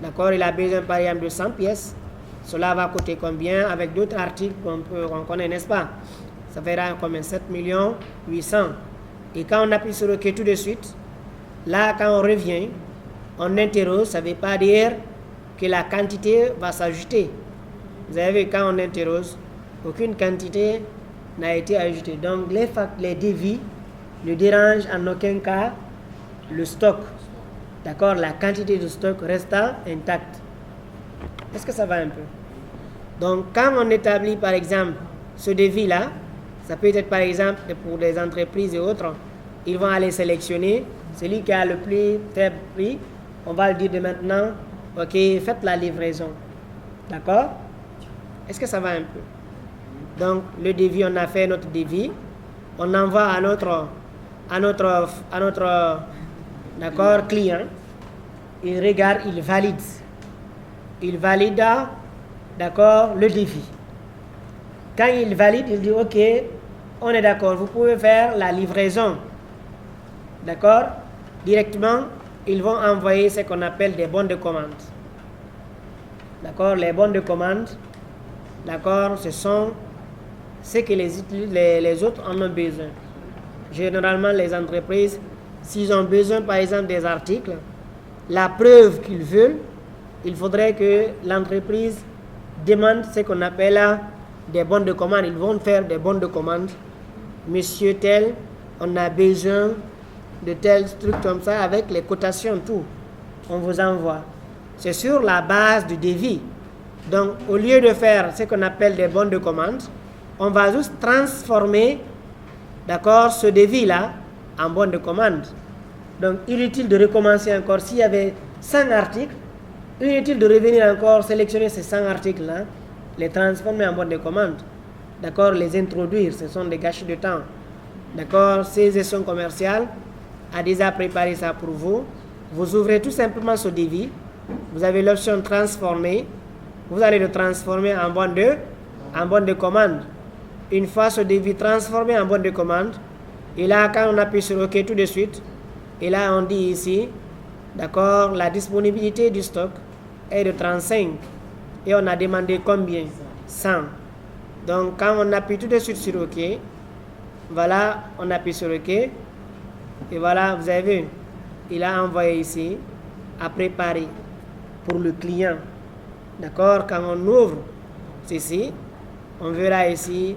D'accord, il a besoin par exemple de 100 pièces. Cela va coûter combien avec d'autres articles qu'on connaît, n'est-ce pas? Ça fera combien? 7 800 000. Et quand on appuie sur OK tout de suite, là, quand on revient, on interroge, ça ne veut pas dire que la quantité va s'ajouter. Vous avez vu, quand on interroge, aucune quantité n'a été ajoutée. Donc, les devis ne dérangent en aucun cas le stock. D'accord, la quantité de stock reste intacte. Est-ce que ça va un peu? Donc, quand on établit par exemple ce devis-là, ça peut être par exemple pour des entreprises et autres, ils vont aller sélectionner celui qui a le plus faible prix. On va le dire de maintenant, ok, faites la livraison. D'accord? Est-ce que ça va un peu? Donc, le devis, on a fait notre devis. On envoie à notre d'accord, client. Il regarde, il valide. Il valide, d'accord, le devis. Quand il valide, il dit ok, on est d'accord, vous pouvez faire la livraison. D'accord? Directement, ils vont envoyer ce qu'on appelle des bons de commande. D'accord? Les bons de commande, d'accord, ce sont ce que les autres en ont besoin. Généralement, les entreprises, s'ils ont besoin, par exemple, des articles, la preuve qu'ils veulent, il faudrait que l'entreprise demande ce qu'on appelle des bons de commande. Ils vont faire des bons de commande. Monsieur tel, on a besoin de tel truc comme ça avec les cotations, tout. On vous envoie. C'est sur la base du devis. Donc, au lieu de faire ce qu'on appelle des bons de commande, on va juste transformer, d'accord, ce devis-là en bon de commande. Donc, inutile de recommencer encore. S'il y avait 100 articles, inutile de revenir encore sélectionner ces 100 articles-là, les transformer en bon de commande. D'accord, les introduire, ce sont des gâchis de temps. D'accord, ces gestions commerciales a déjà préparé ça pour vous. Vous ouvrez tout simplement ce devis. Vous avez l'option transformer. Vous allez le transformer en bon de commande. Une fois ce devis transformé en bon de commande, et là, quand on appuie sur OK tout de suite, et là, on dit ici, d'accord, la disponibilité du stock est de 35. Et on a demandé combien? 100. Donc, quand on appuie tout de suite sur OK, voilà, on appuie sur OK. Et voilà, vous avez vu, il a envoyé ici à préparer pour le client. D'accord, quand on ouvre ceci, on verra ici,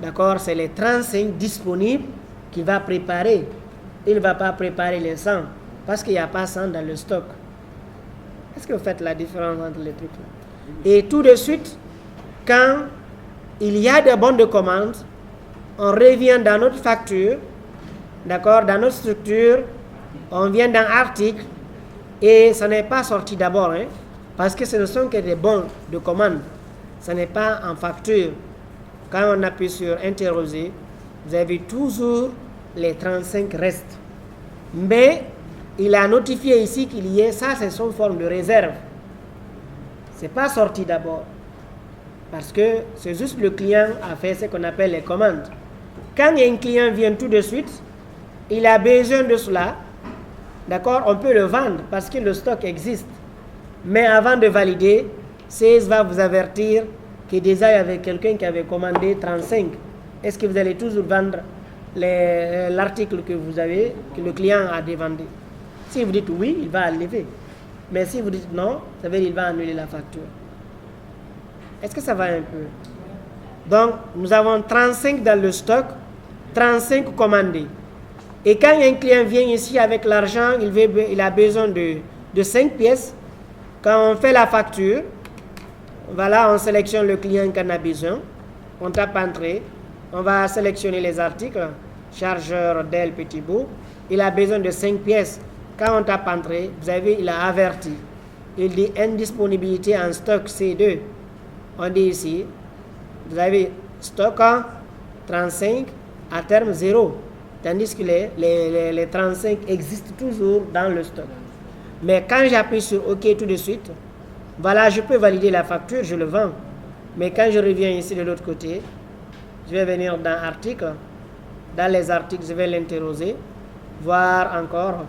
d'accord, c'est les 35 disponibles qu'il va préparer. Il ne va pas préparer les 100 parce qu'il n'y a pas 100 dans le stock. Est-ce que vous faites la différence entre les trucs là? Et tout de suite, quand il y a des bons de commande, on revient dans notre facture, d'accord, dans notre structure, on vient dans article et ça n'est pas sorti d'abord, hein, parce que ce ne sont que des bons de commande. Ce n'est pas en facture. Quand on appuie sur interroger, vous avez toujours les 35 restes. Mais il a notifié ici qu'il y ait, ça c'est son forme de réserve. Ce n'est pas sorti d'abord. Parce que c'est juste le client a fait ce qu'on appelle les commandes. Quand un client vient tout de suite, il a besoin de cela, d'accord, on peut le vendre parce que le stock existe. Mais avant de valider, CS va vous avertir que déjà il y avait quelqu'un qui avait commandé 35. Est-ce que vous allez toujours vendre l'article que vous avez, que le client a demandé? Si vous dites oui, il va enlever. Mais si vous dites non, ça veut dire qu'il va annuler la facture. Est-ce que ça va un peu? Donc, nous avons 35 dans le stock, 35 commandés. Et quand un client vient ici avec l'argent, il a besoin de 5 pièces. Quand on fait la facture, voilà, on sélectionne le client qui en a besoin. On tape entrée. On va sélectionner les articles. Chargeur Dell petit bout. Il a besoin de 5 pièces. Quand on tape entrée, vous avez, il a averti. Il dit indisponibilité en stock C2. On dit ici, vous avez stock 35, à terme 0. Tandis que les 35 existent toujours dans le stock. Mais quand j'appuie sur OK tout de suite, voilà, je peux valider la facture, je le vends. Mais quand je reviens ici de l'autre côté, je vais venir dans article. Dans les articles, je vais l'interroger, voir encore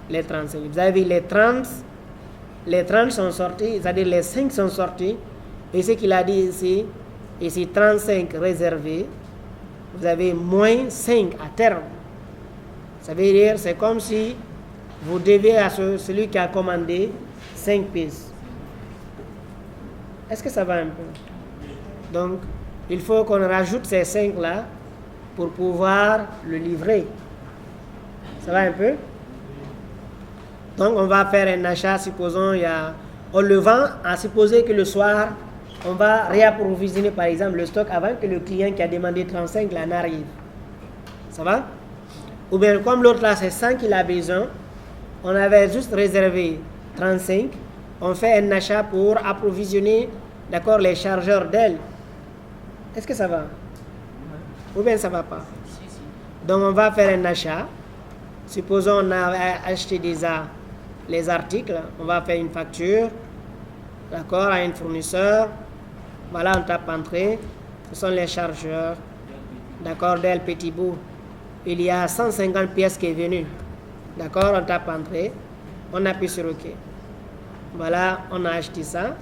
les 35. Vous avez vu les 30 sont sortis, c'est-à-dire les 5 sont sortis. Et ce qu'il a dit ici 35 réservés, vous avez moins 5 à terme. Ça veut dire, c'est comme si vous devez à celui qui a commandé 5 pièces. Est-ce que ça va un peu? Donc, il faut qu'on rajoute ces 5 là pour pouvoir le livrer. Ça va un peu? Donc, on va faire un achat, supposons, on le vend, à supposer que le soir, on va réapprovisionner par exemple le stock avant que le client qui a demandé 35 là n'arrive. Ça va? Ou bien comme l'autre là, c'est 100 qu'il a besoin, on avait juste réservé 35, on fait un achat pour approvisionner, d'accord, les chargeurs Dell. Est-ce que ça va? Ou bien ça va pas? Donc on va faire un achat. Supposons on a acheté déjà les articles, on va faire une facture, d'accord, à un fournisseur. Voilà, on tape entrée. Ce sont les chargeurs, d'accord, Dell petit bout. Il y a 150 pièces qui est venue. D'accord, on tape entrée. On appuie sur OK. Voilà, on a acheté ça.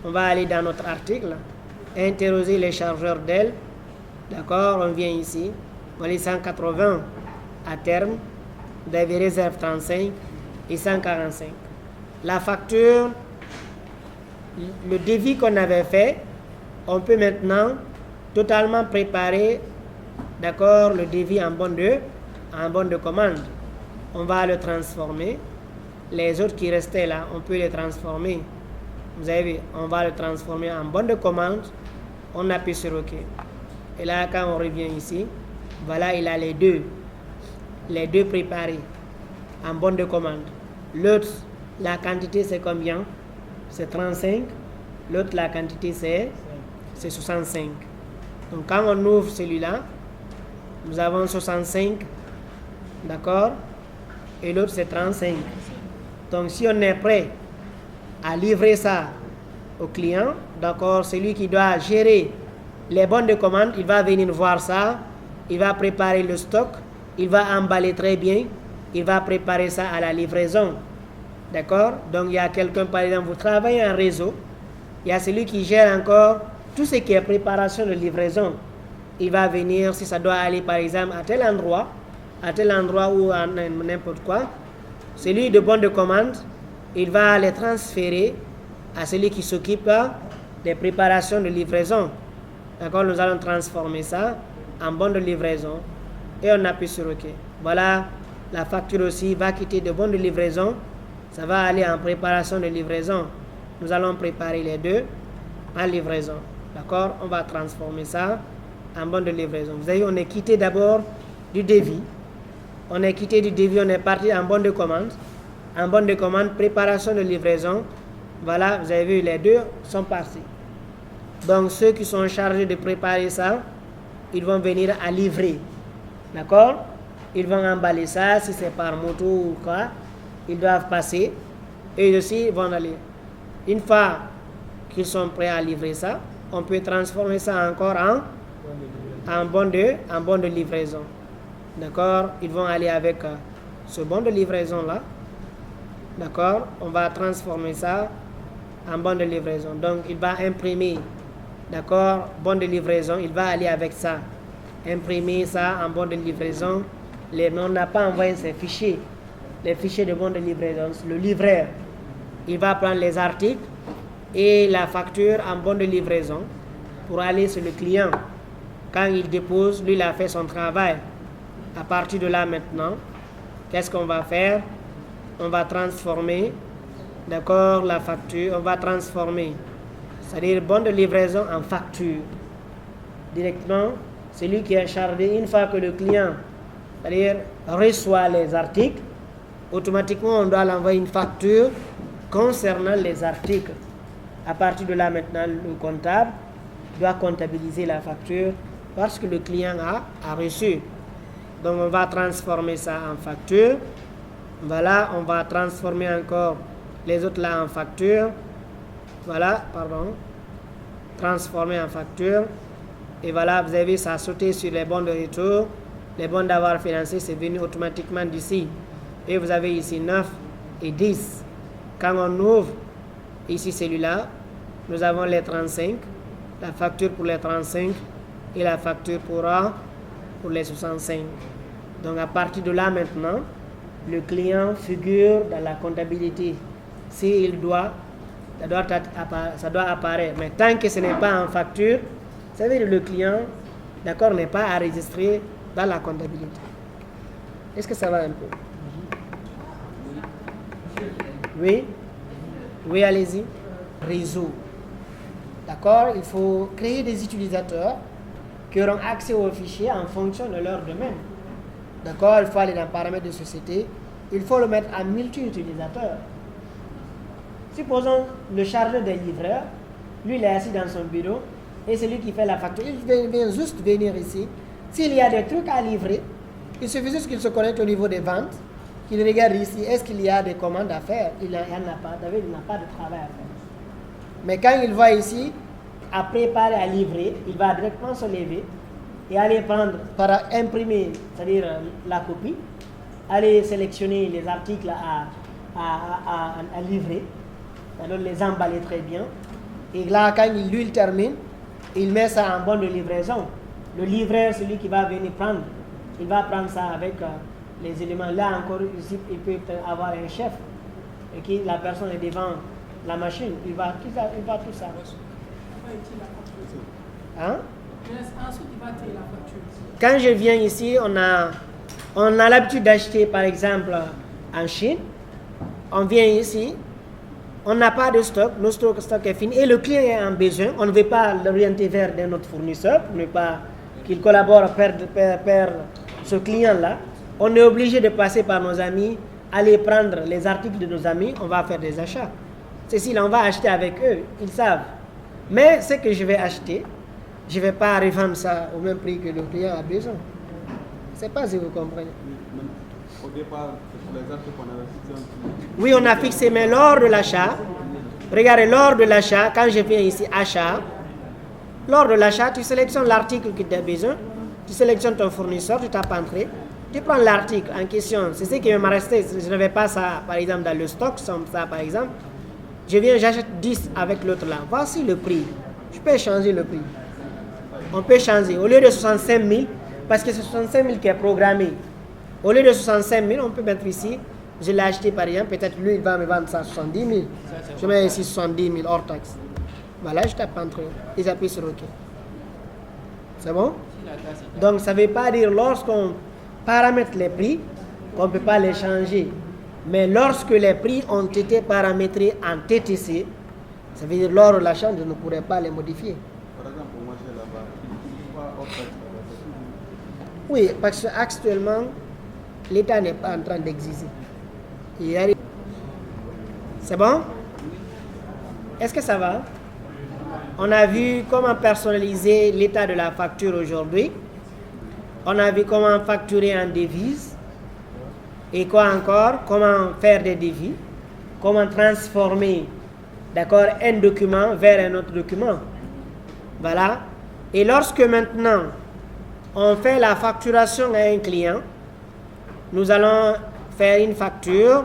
On va aller dans notre article, interroger les chargeurs Dell. D'accord, on vient ici. On lit 180 à terme. Vous avez réserve 35 et 145. La facture, le devis qu'on avait fait, on peut maintenant totalement préparer, d'accord, le devis en bon de commande. On va le transformer. Les autres qui restaient là, on peut les transformer. Vous avez vu, on va le transformer en bon de commande. On appuie sur OK. Et là, quand on revient ici, voilà, il a les deux préparés en bon de commande. L'autre, la quantité c'est combien? C'est 35. L'autre, la quantité c'est 65. Donc quand on ouvre celui-là, nous avons 65, d'accord? Et l'autre c'est 35. Donc si on est prêt à livrer ça au client, d'accord, celui qui doit gérer les bons de commande, il va venir voir ça, il va préparer le stock, il va emballer très bien, il va préparer ça à la livraison. D'accord? Donc il y a quelqu'un, par exemple, vous travaillez en réseau, il y a celui qui gère encore tout ce qui est préparation de livraison. Il va venir, si ça doit aller par exemple à tel endroit ou à n'importe quoi, celui de bon de commande, il va les transférer à celui qui s'occupe des préparations de livraison. D'accord? Nous allons transformer ça en bon de livraison et on appuie sur OK. Voilà, la facture aussi va quitter de bon de livraison, ça va aller en préparation de livraison. Nous allons préparer les deux en livraison. D'accord? On va transformer ça en bon de livraison. Vous voyez, on est quitté d'abord du devis. On est quitté du devis, on est parti en bon de commande. En bon de commande, préparation de livraison. Voilà, vous avez vu, les deux sont partis. Donc, ceux qui sont chargés de préparer ça, ils vont venir à livrer. D'accord? Ils vont emballer ça, si c'est par moto ou quoi. Ils doivent passer. Et aussi, ils vont aller. Une fois qu'ils sont prêts à livrer ça, on peut transformer ça encore en bon de livraison. D'accord? Ils vont aller avec ce bon de livraison là. d'accord, on va transformer ça en bon de livraison. Donc, il va imprimer, d'accord, bon de livraison, il va aller avec ça, imprimer ça en bon de livraison. On n'a pas envoyé ces fichiers, les fichiers de bon de livraison. Le livreur, il va prendre les articles et la facture en bon de livraison pour aller sur le client. Quand il dépose, lui, il a fait son travail. À partir de là, maintenant, qu'est-ce qu'on va faire? On va transformer, d'accord, la facture, on va transformer, c'est-à-dire bon de livraison en facture. Directement, c'est lui qui est chargé une fois que le client, c'est-à-dire reçoit les articles, automatiquement on doit l'envoyer une facture concernant les articles. À partir de là, maintenant, le comptable doit comptabiliser la facture parce que le client a reçu. Donc on va transformer ça en facture. Voilà, on va transformer encore les autres là en facture. Voilà, pardon. Transformer en facture. Et voilà, vous avez vu, ça a sauté sur les bons de retour. Les bons d'avoir financé, c'est venu automatiquement d'ici. Et vous avez ici 9 et 10. Quand on ouvre ici celui-là, nous avons les 35, la facture pour les 35 et la facture pour les 65. Donc à partir de là maintenant, le client figure dans la comptabilité. S'il doit, ça doit apparaître. Mais tant que ce n'est pas en facture, ça veut dire que le client, d'accord, n'est pas enregistré dans la comptabilité. Est-ce que ça va un peu? Oui? Oui, allez-y. Réseau. D'accord? Il faut créer des utilisateurs qui auront accès aux fichiers en fonction de leur domaine. D'accord? Il faut aller dans paramètres de société. Il faut le mettre en multi-utilisateur. Supposons le chargeur des livreurs, lui il est assis dans son bureau et c'est lui qui fait la facture. Il vient juste venir ici. S'il y a des trucs à livrer, il suffit juste qu'il se connecte au niveau des ventes, qu'il regarde ici, est-ce qu'il y a des commandes à faire? Il n'en a pas, David, il n'a pas de travail à faire. Mais quand il voit ici, à préparer à livrer, il va directement se lever et aller prendre, imprimer, c'est-à-dire la copie, aller sélectionner les articles à livrer, alors les emballer très bien. Et là, quand il termine, il met ça en bon de livraison. Le livreur, celui qui va venir prendre, il va prendre ça avec les éléments. Là encore, ici, il peut avoir un chef et qui la personne est devant la machine. Il va tout ça. Hein? Ensuite, il va tirer la facture. Quand je viens ici, on a l'habitude d'acheter, par exemple, en Chine. On vient ici, on n'a pas de stock, notre stock est fini et le client est en besoin. On ne veut pas l'orienter vers notre fournisseur pour ne pas qu'il collabore vers ce client-là. On est obligé de passer par nos amis, aller prendre les articles de nos amis, on va faire des achats. Ceci, là, on va acheter avec eux, ils savent. Mais ce que je vais acheter, je ne vais pas revendre ça au même prix que le client a besoin. Je ne sais pas si vous comprenez. Au départ, c'est les articles qu'on avait fixés. Oui, on a fixé, mais lors de l'achat, regardez, lors de l'achat, quand je viens ici, achat, lors de l'achat, tu sélectionnes l'article que tu as besoin, tu sélectionnes ton fournisseur, tu tapes entrée, tu prends l'article en question, c'est ce qui m'a resté, je n'avais pas ça, par exemple, dans le stock, comme ça, par exemple. Je viens, j'achète 10 avec l'autre là. Voici le prix. Je peux changer le prix. On peut changer. Au lieu de 65 000, parce que c'est 65 000 qui est programmé. Au lieu de 65 000, on peut mettre ici. Je l'ai acheté par exemple. Peut-être lui, il va me vendre ça à 70 000. Je mets ici 70 000 hors taxe. Voilà, je tape entre eux. Et j'appuie sur OK. C'est bon? Donc, ça ne veut pas dire lorsqu'on paramètre les prix qu'on ne peut pas les changer. Mais lorsque les prix ont été paramétrés en TTC, ça veut dire lors de l'achat, je ne pourrais pas les modifier. Par exemple, pour marcher là-bas, pas hors taxe. Oui, parce qu'actuellement, l'État n'est pas en train d'exister. C'est bon? Est-ce que ça va? On a vu comment personnaliser l'état de la facture aujourd'hui. On a vu comment facturer en devise. Et quoi encore? Comment faire des devis? Comment transformer, d'accord, un document vers un autre document. Voilà. Et lorsque maintenant, on fait la facturation à un client, nous allons faire une facture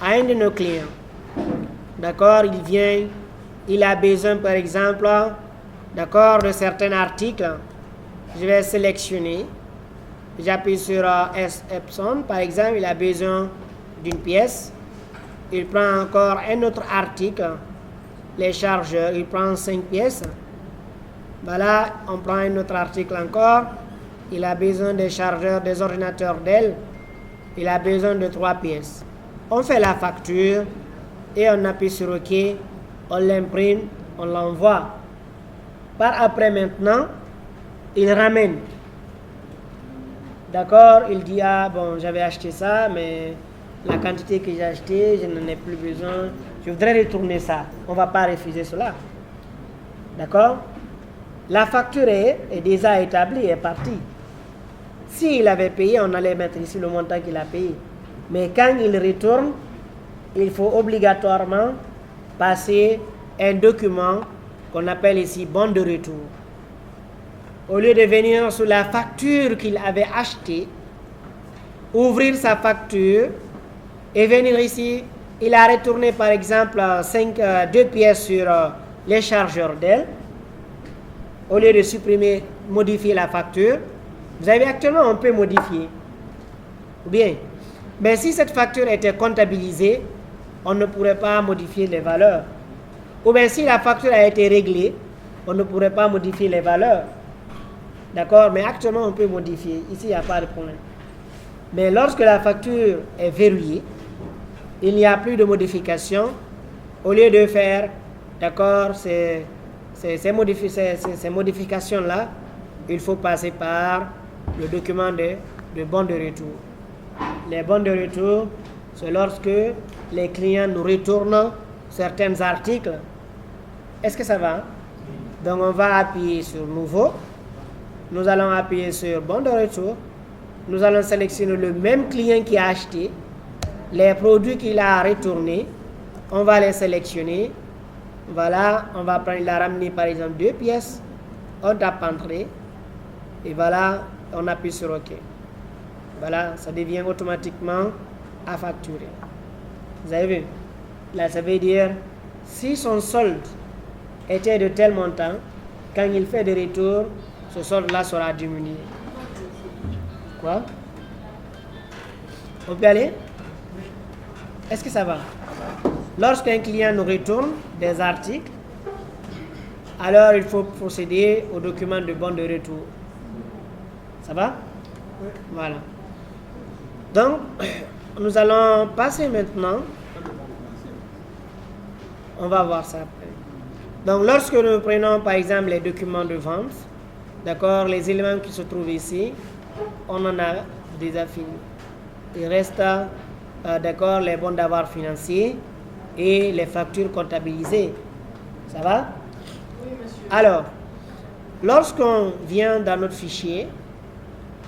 à un de nos clients. D'accord, il vient, il a besoin par exemple, d'accord, de certains articles. Je vais sélectionner. J'appuie sur S Epson, par exemple, il a besoin d'une pièce. Il prend encore un autre article, les chargeurs, il prend 5 pièces. Voilà, on prend un autre article encore. Il a besoin des chargeurs, des ordinateurs Dell. Il a besoin de 3 pièces. On fait la facture et on appuie sur OK. On l'imprime, on l'envoie. Par après maintenant, il ramène. D'accord, il dit, ah bon, j'avais acheté ça, mais la quantité que j'ai achetée, je n'en ai plus besoin. Je voudrais retourner ça. On ne va pas refuser cela. D'accord? La facture est déjà établie, est partie. S'il avait payé, on allait mettre ici le montant qu'il a payé. Mais quand il retourne, il faut obligatoirement passer un document qu'on appelle ici bon de retour. Au lieu de venir sur la facture qu'il avait achetée, ouvrir sa facture et venir ici, il a retourné par exemple 2 pièces sur les chargeurs Dell. Au lieu de supprimer, modifier la facture, vous avez actuellement, on peut modifier. Ou bien, mais si cette facture était comptabilisée, on ne pourrait pas modifier les valeurs. Ou bien si la facture a été réglée, on ne pourrait pas modifier les valeurs. D'accord? Mais actuellement, on peut modifier. Ici, il n'y a pas de problème. Mais lorsque la facture est verrouillée, il n'y a plus de modification. Au lieu de faire, d'accord, ces modifications-là, il faut passer par le document de bon de retour. Les bons de retour, c'est lorsque les clients nous retournent certains articles. Est-ce que ça va? Donc, on va appuyer sur Nouveau. Nous allons appuyer sur Bon de retour. Nous allons sélectionner le même client qui a acheté. Les produits qu'il a retournés, on va les sélectionner. Voilà, on va prendre, il a ramené par exemple 2 pièces. On tape Entrée. Et voilà, on appuie sur OK. Voilà, ça devient automatiquement à facturer. Vous avez vu? Là, ça veut dire, si son solde était de tel montant, quand il fait des retours, ce solde-là sera diminué. Quoi? On peut aller? Est-ce que ça va? Lorsqu'un client nous retourne des articles, alors il faut procéder au document de bon de retour. Ça va? Oui. Voilà. Donc, nous allons passer maintenant. On va voir ça après. Donc, lorsque nous prenons par exemple les documents de vente, d'accord, les éléments qui se trouvent ici, on en a déjà fini. Il reste, d'accord, les bons d'avoir financiers et les factures comptabilisées. Ça va? Oui, monsieur. Alors, lorsqu'on vient dans notre fichier,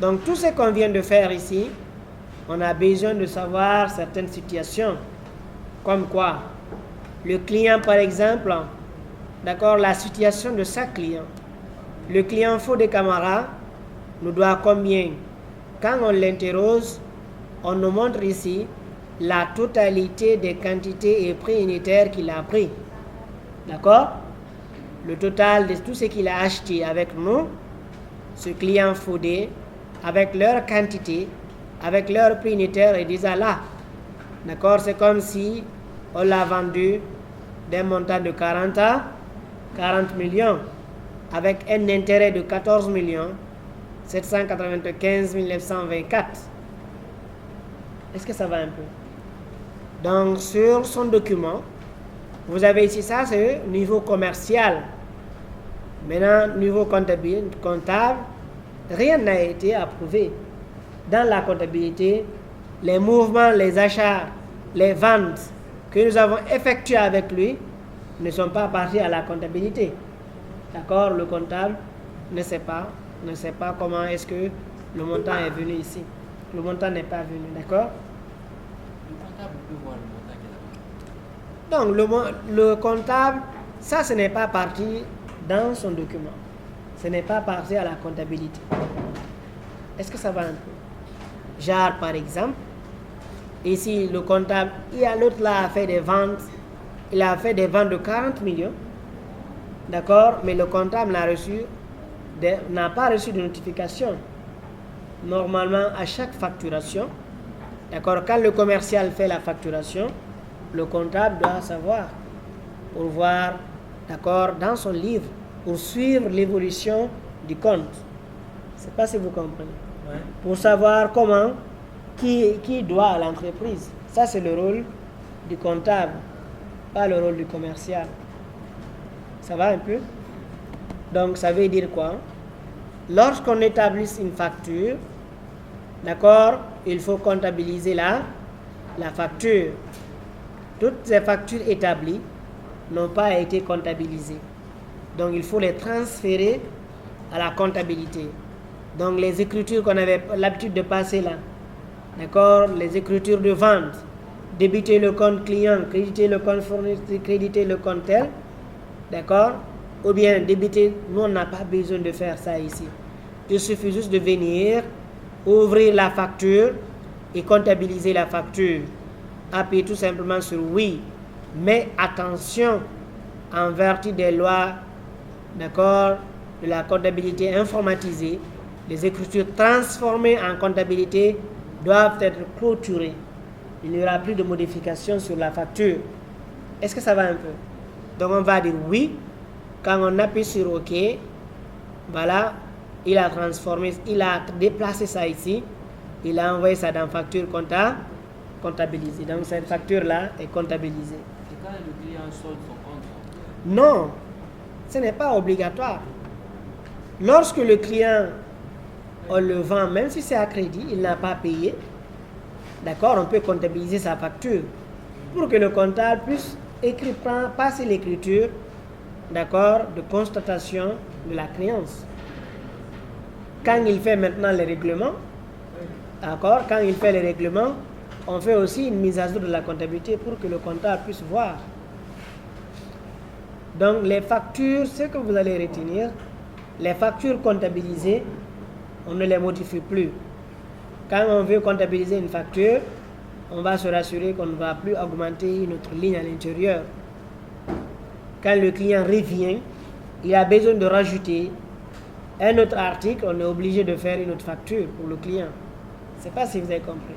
donc tout ce qu'on vient de faire ici, on a besoin de savoir certaines situations. Comme quoi? Le client, par exemple, d'accord, la situation de sa client. Le client Fodé Camara nous doit combien? Quand on l'interroge, on nous montre ici la totalité des quantités et prix unitaires qu'il a pris. D'accord? Le total de tout ce qu'il a acheté avec nous, ce client Fodé, avec leur quantité, avec leur prix unitaire est déjà là. D'accord? C'est comme si on l'a vendu d'un montant de 40 millions avec un intérêt de 14 795 924. Est-ce que ça va un peu? Donc, sur son document, vous avez ici ça, c'est le niveau commercial. Maintenant, niveau comptable, rien n'a été approuvé. Dans la comptabilité, les mouvements, les achats, les ventes que nous avons effectués avec lui ne sont pas partis à la comptabilité. D'accord? Le comptable ne sait pas comment est-ce que le montant est venu ici. Le montant n'est pas venu, d'accord? Le comptable peut voir le montant qu'il a. Donc, le comptable, ça, ce n'est pas parti dans son document. Ce n'est pas parti à la comptabilité. Est-ce que ça va un peu? Genre, par exemple, Ici, le comptable, l'autre là a fait des ventes. Il a fait des ventes de 40 millions. D'accord? Mais le comptable n'a pas reçu de notification. Normalement, à chaque facturation, d'accord, quand le commercial fait la facturation, le comptable doit savoir pour voir, d'accord, dans son livre, pour suivre l'évolution du compte. Je ne sais pas si vous comprenez. Ouais. Pour savoir qui doit à l'entreprise. Ça, c'est le rôle du comptable, pas le rôle du commercial. Ça va un peu? Donc, ça veut dire quoi? Lorsqu'on établit une facture, d'accord, il faut comptabiliser la facture. Toutes ces factures établies n'ont pas été comptabilisées. Donc, il faut les transférer à la comptabilité. Donc, les écritures qu'on avait l'habitude de passer là, d'accord, les écritures de vente, débiter le compte client, créditer le compte fournisseur, créditer le compte tel, d'accord, ou bien débiter, nous on n'a pas besoin de faire ça ici. Il suffit juste de venir, ouvrir la facture et comptabiliser la facture. Appuyez tout simplement sur oui, mais attention, en vertu des lois, d'accord, de la comptabilité informatisée, les écritures transformées en comptabilité doivent être clôturées. Il n'y aura plus de modifications sur la facture. Est-ce que ça va un peu? Donc on va dire oui. Quand on appuie sur OK, voilà, il a transformé, il a déplacé ça ici. Il a envoyé ça dans facture comptabilisée. Donc cette facture-là est comptabilisée. Et quand le client solde son compte? Non, ce n'est pas obligatoire. Lorsque le client, on le vend, même si c'est à crédit, il n'a pas payé, d'accord, on peut comptabiliser sa facture pour que le comptable puisse passer l'écriture, d'accord, de constatation de la créance. Quand il fait maintenant les règlements, d'accord, quand il fait les règlements, on fait aussi une mise à jour de la comptabilité pour que le comptable puisse voir. Donc les factures, ce que vous allez retenir, les factures comptabilisées, on ne les modifie plus. Quand on veut comptabiliser une facture, on va se rassurer qu'on ne va plus augmenter une autre ligne à l'intérieur. Quand le client revient, il a besoin de rajouter un autre article, on est obligé de faire une autre facture pour le client. Je ne sais pas si vous avez compris.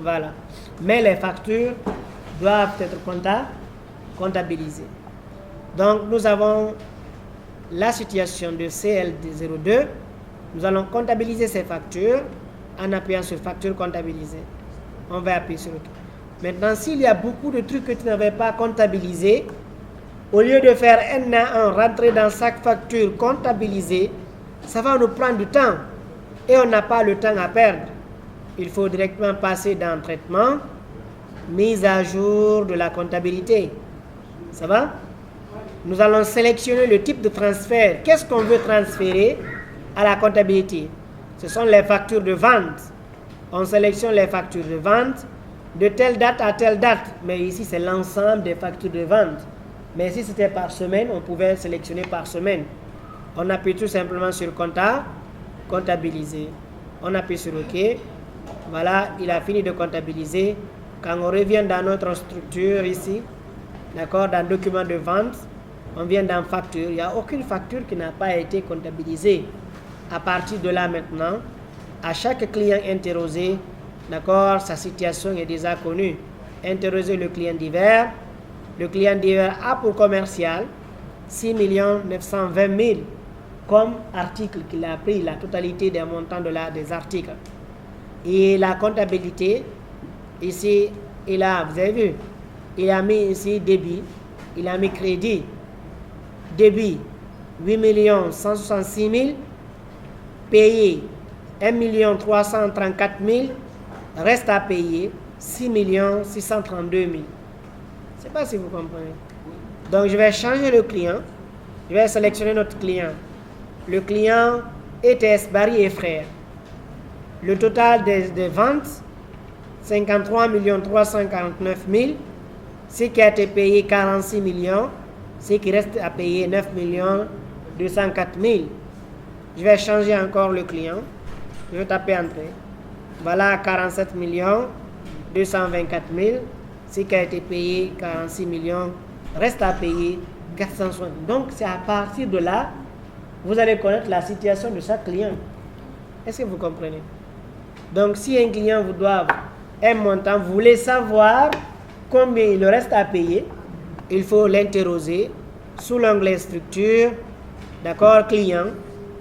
Voilà. Mais les factures doivent être comptabilisées. Donc, nous avons la situation de CL02. Nous allons comptabiliser ces factures en appuyant sur facture comptabilisée. On va appuyer sur OK. Maintenant, s'il y a beaucoup de trucs que tu n'avais pas comptabilisés, au lieu de faire un à un, rentrer dans chaque facture comptabilisée, ça va nous prendre du temps. Et on n'a pas le temps à perdre. Il faut directement passer dans traitement, mise à jour de la comptabilité. Ça va? Nous allons sélectionner le type de transfert. Qu'est-ce qu'on veut transférer à la comptabilité? Ce sont les factures de vente. On sélectionne les factures de vente de telle date à telle date. Mais ici, c'est l'ensemble des factures de vente. Mais si c'était par semaine, on pouvait sélectionner par semaine. On appuie tout simplement sur comptabiliser. On appuie sur OK. Voilà, il a fini de comptabiliser. Quand on revient dans notre structure ici, d'accord, dans document de vente, on vient dans facture. Il n'y a aucune facture qui n'a pas été comptabilisée. À partir de là maintenant, à chaque client interrogé, d'accord, sa situation est déjà connue. Interroger le client divers. Le client divers a pour commercial 6 920 000 comme article qu'il a pris, la totalité des montants des articles. Et la comptabilité, ici, vous avez vu, il a mis ici débit, il a mis crédit. Débit, 8 166 000, payé 1 334 000, reste à payer 6 632 000. Je ne sais pas si vous comprenez. Donc, je vais changer le client. Je vais sélectionner notre client. Le client ETS Barry et Frères. Le total des ventes, 53 349 000. Ce qui a été payé, 46 millions. Ce qui reste à payer, 9 204 000. Je vais changer encore le client. Je vais taper Entrée. Voilà 47 224 000. Ce qui a été payé, 46 millions, reste à payer 460. Donc, c'est à partir de là, vous allez connaître la situation de chaque client. Est-ce que vous comprenez? Donc, si un client vous doit un montant, vous voulez savoir combien il reste à payer, il faut l'interroger sous l'onglet structure, d'accord, client,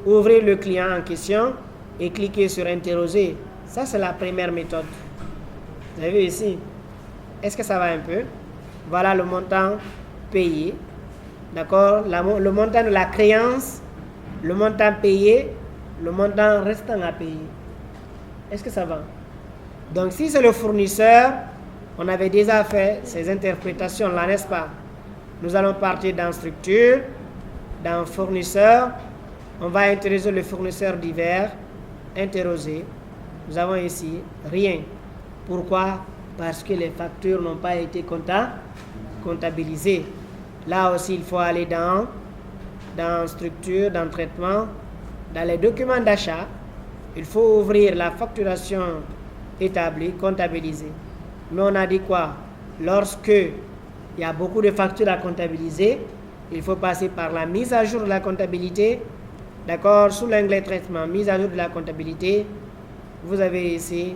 ouvrez le client en question et cliquez sur interroger. Ça, c'est la première méthode. Vous avez vu ici? Est-ce que ça va un peu? Voilà le montant payé, d'accord, le montant de la créance, le montant payé, le montant restant à payer. Est-ce que ça va? Donc, si c'est le fournisseur, on avait déjà fait ces interprétations-là, n'est-ce pas? Nous allons partir dans structure, dans fournisseur. On va interroger le fournisseur divers. Interroger. Nous avons ici rien. Pourquoi? Parce que les factures n'ont pas été comptabilisées. Là aussi, il faut aller dans structure, dans traitement, dans les documents d'achat. Il faut ouvrir la facturation établie, comptabilisée. Mais on a dit quoi? Lorsque il y a beaucoup de factures à comptabiliser, il faut passer par la mise à jour de la comptabilité. D'accord? Sous l'onglet traitement, mise à jour de la comptabilité, vous avez ici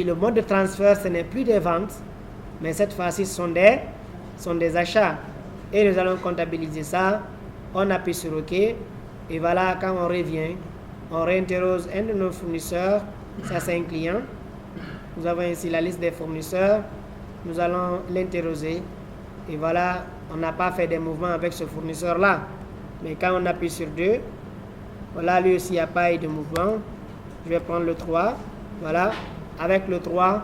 le mode de transfert, ce n'est plus des ventes, mais cette fois-ci, ce sont des achats. Et nous allons comptabiliser ça. On appuie sur OK. Et voilà, quand on revient, on réinterroge un de nos fournisseurs. Ça, c'est un client. Nous avons ici la liste des fournisseurs. Nous allons l'interroger. Et voilà, on n'a pas fait des mouvements avec ce fournisseur-là. Mais quand on appuie sur 2, voilà, lui aussi, il n'y a pas eu de mouvement. Je vais prendre le 3. Voilà. Avec le 3,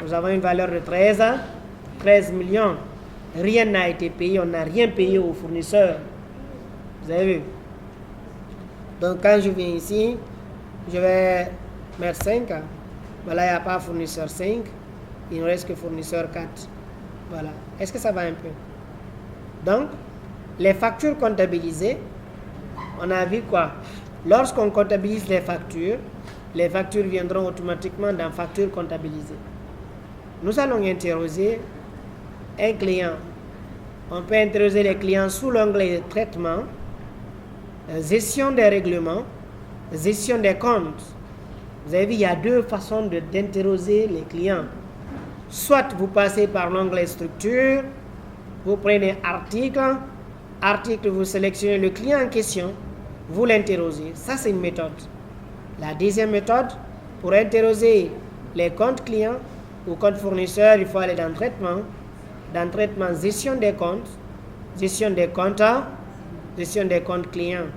nous avons une valeur de 13 millions. Rien n'a été payé. On n'a rien payé au fournisseur. Vous avez vu? Donc, quand je viens ici, je vais mettre 5. Voilà, il n'y a pas fournisseur 5. Il ne reste que fournisseur 4. Voilà. Est-ce que ça va un peu? Donc, les factures comptabilisées, on a vu quoi? Lorsqu'on comptabilise les factures viendront automatiquement dans factures comptabilisées. Nous allons interroger un client. On peut interroger les clients sous l'onglet traitement, gestion des règlements, gestion des comptes. Vous avez vu, il y a deux façons d'interroger les clients. Soit vous passez par l'onglet structure, vous prenez article, vous sélectionnez le client en question, vous l'interrogez. Ça, c'est une méthode. La deuxième méthode, pour interroger les comptes clients ou comptes fournisseurs, il faut aller dans traitement. Dans traitement, gestion des comptes clients.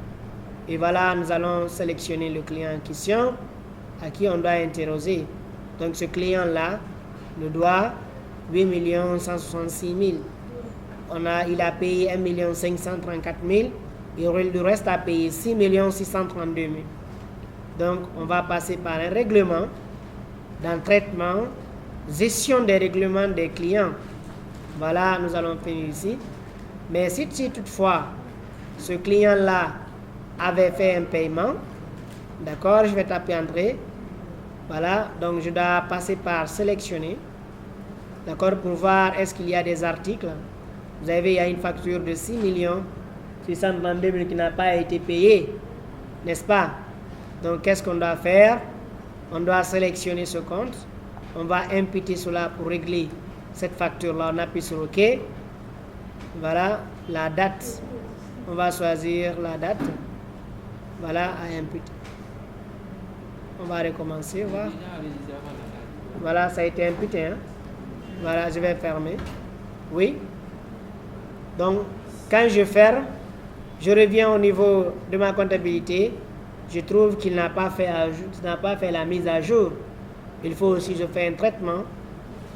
Et voilà, nous allons sélectionner le client en question à qui on doit interroger. Donc, ce client-là nous doit 8 166 000. Il a payé 1 534 000. Et il lui reste à payer 6 632 000. Donc, on va passer par un règlement, dans traitement, gestion des règlements des clients. Voilà, nous allons finir ici. Mais si toutefois, ce client-là avait fait un paiement, d'accord, je vais taper Entrée. Voilà, donc je dois passer par sélectionner, d'accord, pour voir est-ce qu'il y a des articles. Vous avez, il y a une facture de 6 632 000 qui n'a pas été payée, n'est-ce pas? Donc, qu'est-ce qu'on doit faire? On doit sélectionner ce compte. On va imputer cela pour régler cette facture-là. On appuie sur OK. Voilà, la date. On va choisir la date. Voilà, à imputer. On va recommencer, voir. Voilà, ça a été imputé. Hein? Voilà, je vais fermer. Oui. Donc, quand je ferme, je reviens au niveau de ma comptabilité. Je trouve qu'il n'a pas fait la mise à jour. Il faut aussi que je fasse un traitement.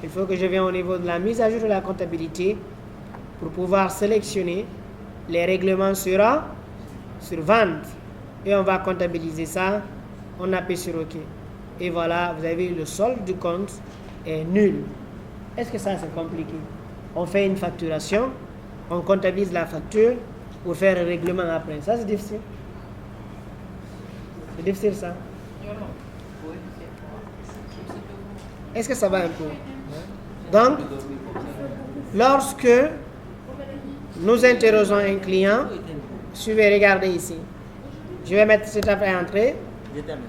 Il faut que je vienne au niveau de la mise à jour de la comptabilité pour pouvoir sélectionner les règlements sur vente. Et on va comptabiliser ça. On appuie sur OK. Et voilà, vous avez le solde du compte est nul. Est-ce que ça c'est compliqué? On fait une facturation, on comptabilise la facture pour faire un règlement après. Ça c'est difficile. C'est difficile ça. Est-ce que ça va un peu? Donc, lorsque nous interrogeons un client, suivez, regardez ici. Je vais mettre cette affaire à entrer.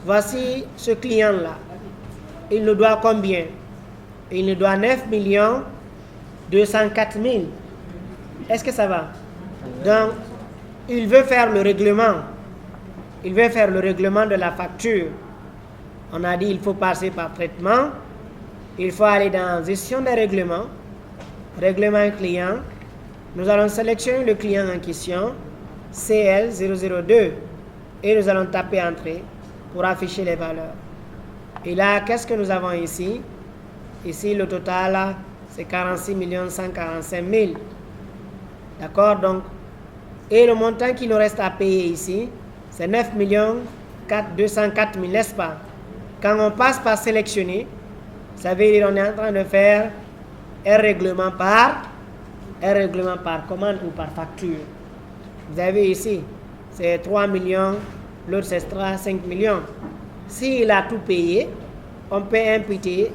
Voici ce client-là. Il nous doit combien? Il nous doit 9 204 000. Est-ce que ça va? Donc, il veut faire le règlement. Il veut faire le règlement de la facture. On a dit il faut passer par traitement. Il faut aller dans gestion des règlements. Règlement client. Nous allons sélectionner le client en question, CL002. Et nous allons taper entrée pour afficher les valeurs. Et là, qu'est-ce que nous avons ici? Ici, le total, c'est 46 145 000. D'accord? Donc, et le montant qui nous reste à payer ici, c'est 9 204 000, n'est-ce pas? Quand on passe par sélectionner, ça veut dire qu'on est en train de faire un règlement par commande ou par facture. Vous avez ici, c'est 3 millions, l'autre c'est 5 millions. S'il a tout payé, on peut imputer.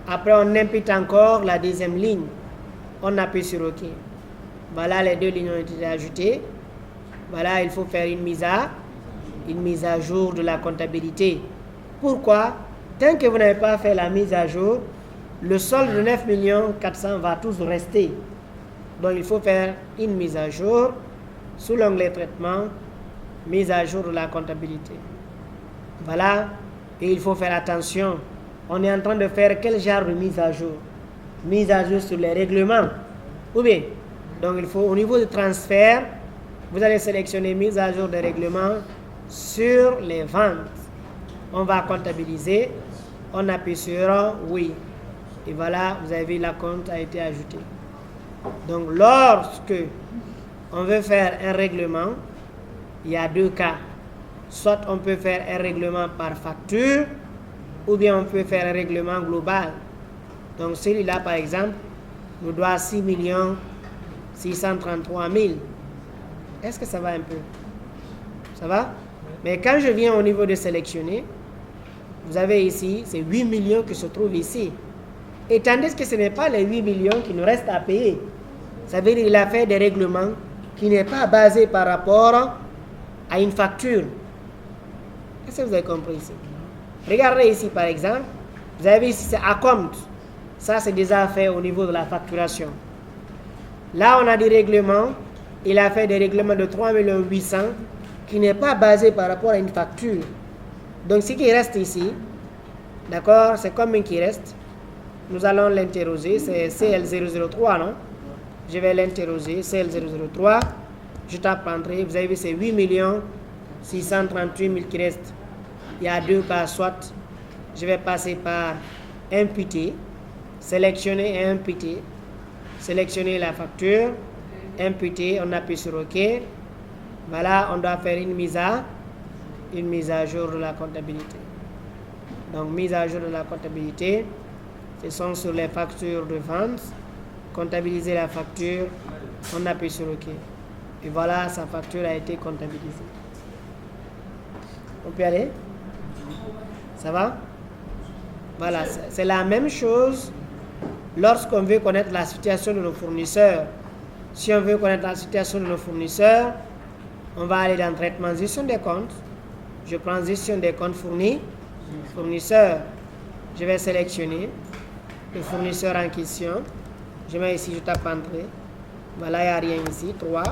Après, on impute encore la deuxième ligne. On appuie sur OK. Voilà, les deux lignes ont été ajoutées. Voilà, il faut faire une mise à jour de la comptabilité. Pourquoi? Tant que vous n'avez pas fait la mise à jour, le solde de 9 400 va toujours rester. Donc, il faut faire une mise à jour sous l'onglet traitement, mise à jour de la comptabilité. Voilà, et il faut faire attention. On est en train de faire quel genre de mise à jour? Mise à jour sur les règlements. Ou bien, donc il faut, au niveau de transfert, vous allez sélectionner mise à jour des règlements sur les ventes. On va comptabiliser. On appuie sur oui. Et voilà, vous avez vu, la compte a été ajoutée. Donc, lorsque on veut faire un règlement, il y a deux cas. Soit on peut faire un règlement par facture, ou bien on peut faire un règlement global. Donc, celui-là, par exemple, nous doit 6 633 000. Est-ce que ça va un peu? Ça va? Mais quand je viens au niveau de sélectionner, vous avez ici, c'est 8 millions qui se trouvent ici. Et tandis que ce n'est pas les 8 millions qui nous restent à payer. Ça veut dire qu'il a fait des règlements qui n'est pas basé par rapport à une facture. Est-ce que vous avez compris ici? Regardez ici par exemple, vous avez ici c'est à compte. Ça c'est déjà fait au niveau de la facturation. Là on a des règlements, il a fait des règlements de 3 800 000 qui n'est pas basé par rapport à une facture. Donc ce qui reste ici, d'accord, c'est combien qui reste? Nous allons l'interroger, c'est CL003, non? Je vais l'interroger, CL003. Je tape entrée, vous avez vu c'est 8 638 000 qui restent. Il y a deux cas, soit je vais passer par imputer, sélectionner et imputer, sélectionner la facture, imputer, on appuie sur OK. Voilà, on doit faire une mise à jour de la comptabilité. Donc, mise à jour de la comptabilité, ce sont sur les factures de vente. Comptabiliser la facture, on appuie sur OK. Et voilà, sa facture a été comptabilisée. On peut aller? Ça va? Voilà, c'est la même chose lorsqu'on veut connaître la situation de nos fournisseurs. Si on veut connaître la situation de nos fournisseurs, on va aller dans traitement gestion des comptes. Je prends gestion des comptes fournisseurs. Je vais sélectionner le fournisseur en question. Je mets ici, je tape entrée. Voilà, il n'y a rien ici, 3.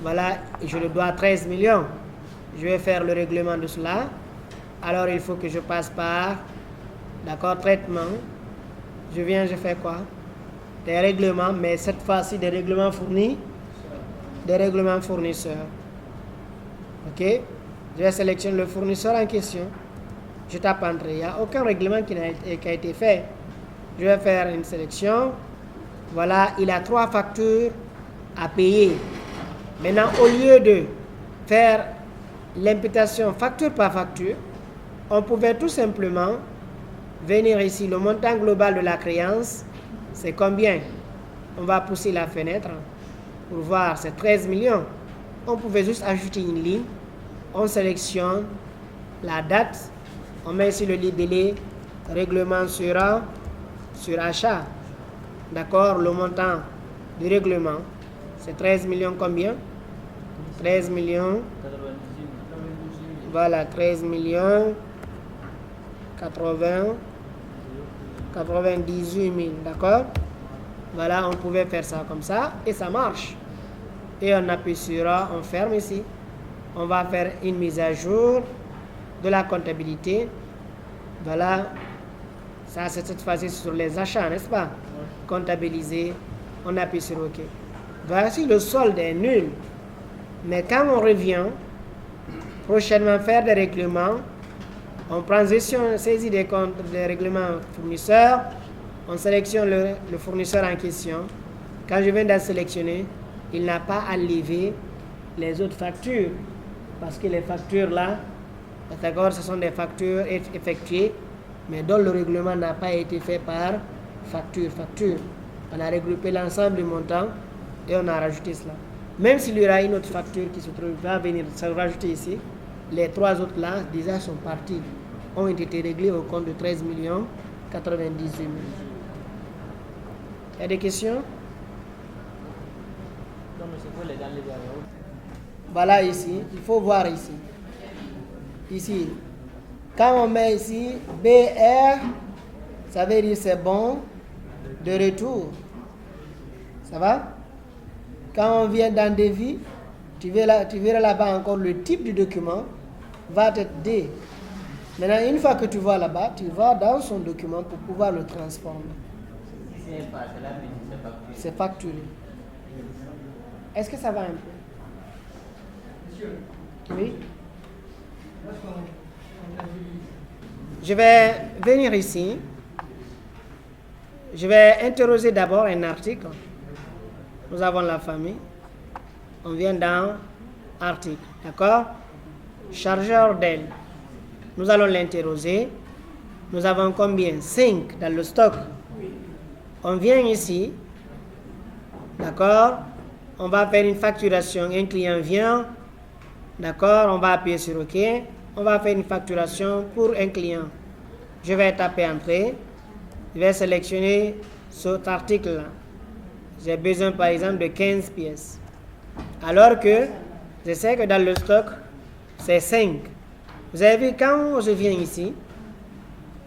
Voilà, je le dois 13 millions. Je vais faire le règlement de cela. Alors, il faut que je passe par, d'accord, traitement. Je viens, je fais quoi? Des règlements, mais cette fois-ci, des règlements fournis, des règlements fournisseurs. OK? Je vais sélectionner le fournisseur en question. Je tape entrée. Il n'y a aucun règlement qui a été fait. Je vais faire une sélection. Voilà, il a 3 factures à payer. Maintenant, au lieu de faire l'imputation facture par facture, on pouvait tout simplement venir ici. Le montant global de la créance, c'est combien? On va pousser la fenêtre pour voir, c'est 13 millions. On pouvait juste ajouter une ligne. On sélectionne la date. On met ici le libellé règlement sur achat. D'accord, le montant du règlement, c'est 13 millions combien? 13 millions. Voilà, 13 millions 98 000, d'accord? Voilà, on pouvait faire ça comme ça et ça marche. Et on appuie sur, on ferme ici. On va faire une mise à jour de la comptabilité. Voilà, ça c'est cette fois-ci sur les achats, n'est-ce pas? Comptabiliser, on appuie sur OK. Voici le solde est nul. Mais quand on revient, prochainement faire des règlements, on prend saisie des comptes des règlements fournisseurs, on sélectionne le fournisseur en question. Quand je viens de sélectionner, il n'a pas à lever les autres factures. Parce que les factures là, d'accord, ce sont des factures effectuées, mais dont le règlement n'a pas été fait par facture. On a regroupé l'ensemble du montant et on a rajouté cela. Même s'il y aura une autre facture qui se trouve, va venir se rajouter ici, les trois autres là déjà sont partis, ont été réglés au compte de 13 millions 98 000. Il y a des questions? Voilà ici, il faut voir ici. Ici, quand on met ici BR, ça veut dire c'est bon de retour. Ça va? Quand on vient dans devis, tu verras là-bas encore le type de document va être D. Maintenant, une fois que tu vois là-bas, tu vas dans son document pour pouvoir le transformer. C'est facturé. Est-ce que ça va un peu? Oui. Je vais venir ici. Je vais interroger d'abord un article. Nous avons la famille. On vient dans article. D'accord? Chargeur d'aile. Nous allons l'interroger. Nous avons combien? 5 dans le stock. On vient ici. D'accord? On va faire une facturation. Un client vient. D'accord? On va appuyer sur OK. On va faire une facturation pour un client. Je vais taper Entrée. Je vais sélectionner cet article-là. J'ai besoin par exemple de 15 pièces. Alors que je sais que dans le stock, c'est 5. Vous avez vu, quand je viens ici,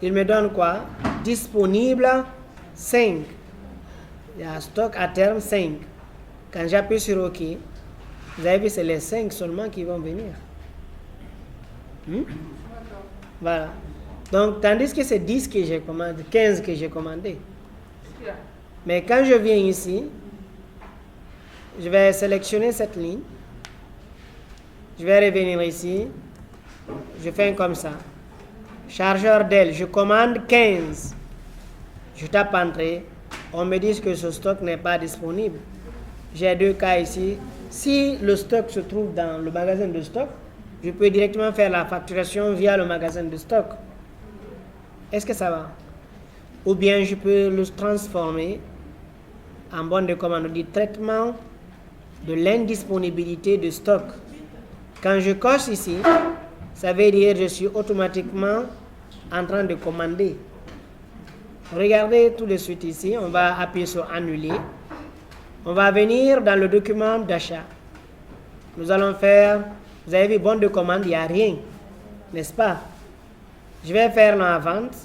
il me donne quoi? Disponible 5. Il y a stock à terme 5. Quand j'appuie sur OK, vous avez vu, c'est les 5 seulement qui vont venir. Voilà. Donc, tandis que c'est 10 que j'ai commandé, 15 que j'ai commandé. Mais quand je viens ici, je vais sélectionner cette ligne. Je vais revenir ici. Je fais comme ça. Chargeur d'aile, je commande 15. Je tape Entrée. On me dit que ce stock n'est pas disponible. J'ai deux cas ici. Si le stock se trouve dans le magasin de stock, je peux directement faire la facturation via le magasin de stock. Est-ce que ça va? Ou bien je peux le transformer en bonne de commande, dit traitement de l'indisponibilité de stock. Quand je coche ici, ça veut dire que je suis automatiquement en train de commander. Regardez tout de suite ici, on va appuyer sur Annuler. On va venir dans le document d'achat. Nous allons faire, vous avez vu, bon de commande, il n'y a rien, n'est-ce pas? Je vais faire la vente.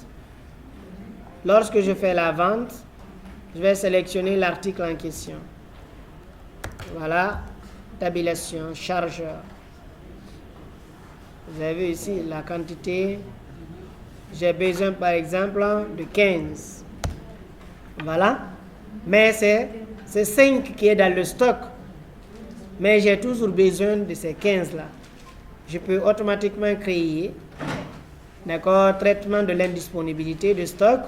Lorsque je fais la vente, je vais sélectionner l'article en question. Voilà, tabulation, chargeur. Vous avez vu ici la quantité. J'ai besoin par exemple de 15. Voilà. Mais c'est 5 qui est dans le stock. Mais j'ai toujours besoin de ces 15 là. Je peux automatiquement créer, d'accord, traitement de l'indisponibilité de stock.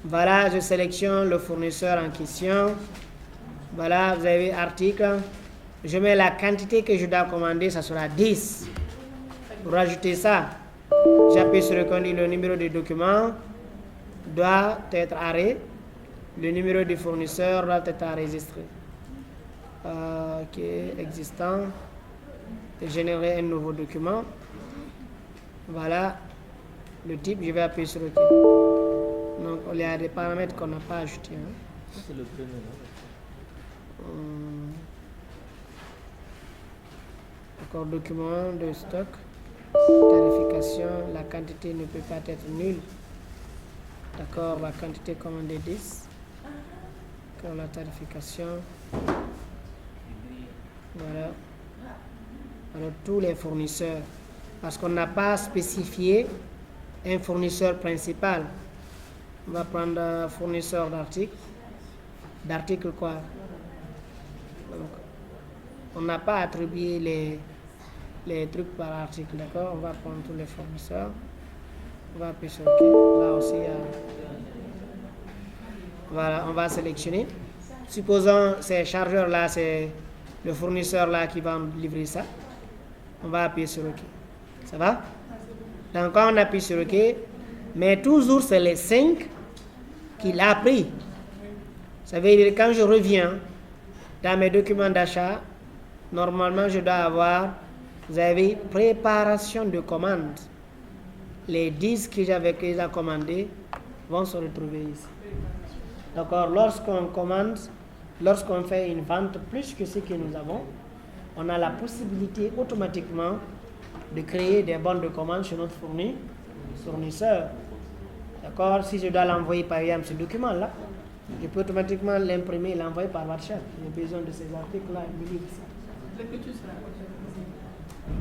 Voilà, je sélectionne le fournisseur en question. Voilà, vous avez article. Je mets la quantité que je dois commander, ça sera 10. Pour rajouter ça, j'appuie sur le numéro du document doit être arrêté. Le numéro du fournisseur doit être enregistré. OK, existant. Générer un nouveau document. Voilà. Le type, je vais appuyer sur OK. Donc, il y a des paramètres qu'on n'a pas ajoutés. Hein. C'est le premier. D'accord, document de stock, tarification, la quantité ne peut pas être nulle. D'accord, la quantité commandée 10. D'accord, la tarification. Voilà. Alors, tous les fournisseurs. Parce qu'on n'a pas spécifié un fournisseur principal. On va prendre un fournisseur d'articles. D'articles quoi? Donc, on n'a pas attribué les trucs par article, d'accord? On va prendre tous les fournisseurs. On va appuyer sur OK. Là aussi, voilà, on va sélectionner. Supposons ces chargeurs-là, c'est le fournisseur-là qui va livrer ça. On va appuyer sur OK. Ça va? Donc, quand on appuie sur OK, mais toujours c'est les 5 qu'il a pris. Ça veut dire quand je reviens dans mes documents d'achat, normalement je dois avoir, vous avez préparation de commande. Les 10 que j'avais déjà commandés vont se retrouver ici. D'accord, lorsqu'on commande, lorsqu'on fait une vente plus que ce que nous avons, on a la possibilité automatiquement de créer des bons de commande chez notre fournisseur. D'accord, si je dois l'envoyer par exemple ce document-là, je peux automatiquement l'imprimer et l'envoyer par WhatsApp. J'ai besoin de ces articles-là, il me livre ça. L'écriture sera comptabilisée.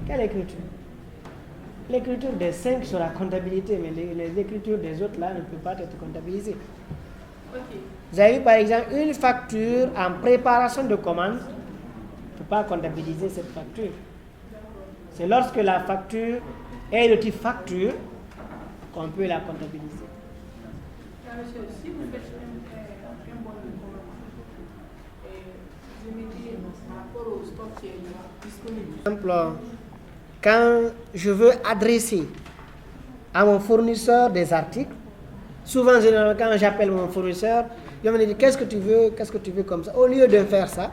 Quelle écriture? L'écriture des 5 sur la comptabilité, mais les écritures des autres là ne peuvent pas être comptabilisées. Ok. Vous avez vu par exemple une facture en préparation de commande, on ne peut pas comptabiliser cette facture. C'est lorsque la facture est de type facture qu'on peut la comptabiliser. Monsieur, si vous faites un bon de commande, vous mettez par rapport au stock qui est disponible. Par exemple, quand je veux adresser à mon fournisseur des articles, souvent, généralement, quand j'appelle mon fournisseur, il va me dire qu'est-ce que tu veux comme ça. Au lieu de faire ça,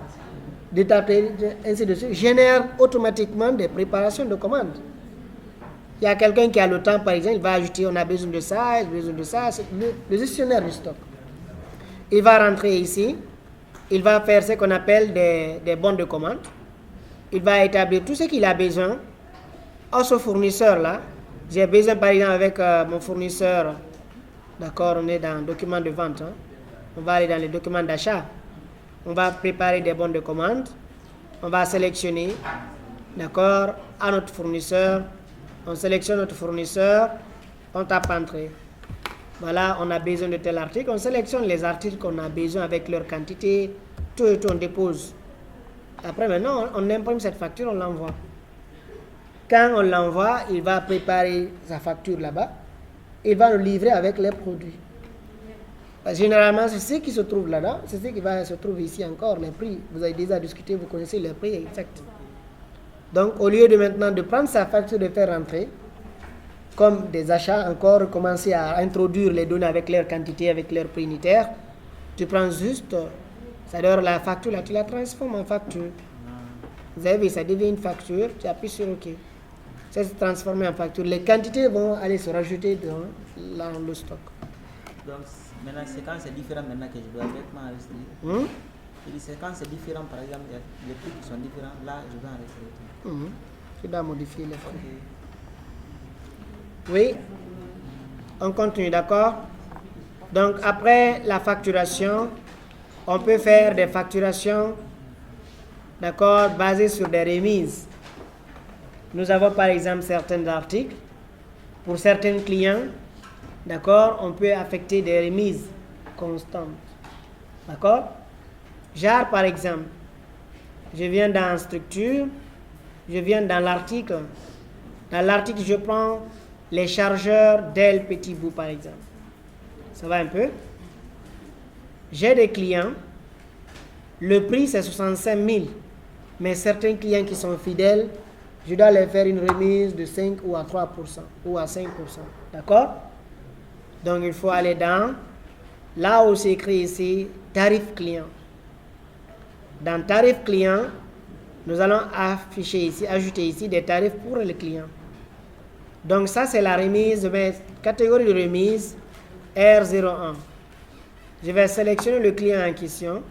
de taper, ainsi de suite, génère automatiquement des préparations de commandes. Il y a quelqu'un qui a le temps, par exemple, il va ajouter, on a besoin de ça, c'est le gestionnaire du stock. Il va rentrer ici, il va faire ce qu'on appelle des bons de commande. Il va établir tout ce qu'il a besoin à ce fournisseur-là. J'ai besoin, par exemple, avec mon fournisseur, d'accord, on est dans le document de vente, hein. On va aller dans les documents d'achat. On va préparer des bons de commande. On va sélectionner, d'accord, à notre fournisseur. On sélectionne notre fournisseur. On tape entrée. Voilà, on a besoin de tel article. On sélectionne les articles qu'on a besoin avec leur quantité. Tout et tout, on dépose. Après, maintenant, on imprime cette facture, on l'envoie. Quand on l'envoie, il va préparer sa facture là-bas. Il va le livrer avec les produits. Généralement, c'est ce qui se trouve là-dedans, c'est ce qui va se trouver ici encore, les prix. Vous avez déjà discuté, vous connaissez les prix exacts. Donc, au lieu de maintenant de prendre sa facture, de faire rentrer, comme des achats, encore commencer à introduire les données avec leur quantité, avec leur prix unitaire, tu prends juste, c'est-à-dire la facture, là, tu la transformes en facture. Vous avez vu, ça devient une facture, tu appuies sur OK. Ça se transforme en facture. Les quantités vont aller se rajouter dans le stock. Donc, maintenant, c'est quand c'est différent maintenant que je dois directement enregistrer. Je dis, c'est quand c'est différent, par exemple, les prix qui sont différents, là, je dois enregistrer. Tu dois modifier les prix. Okay. Oui, on continue, d'accord? Donc, après la facturation, on peut faire des facturations, d'accord, basées sur des remises. Nous avons par exemple certains articles. Pour certains clients, d'accord, on peut affecter des remises constantes. D'accord? Genre par exemple, je viens dans structure, je viens dans l'article. Dans l'article, je prends les chargeurs Dell Petit Bout par exemple. Ça va un peu? J'ai des clients, le prix c'est 65 000, mais certains clients qui sont fidèles, je dois leur faire une remise de 5 ou à 3% ou à 5%. D'accord? Donc, il faut aller dans, là où c'est écrit ici, tarif client. Dans tarif client, nous allons afficher ici, ajouter ici des tarifs pour les clients. Donc, ça, c'est la remise, mais catégorie de remise, R01. Je vais sélectionner le client en question.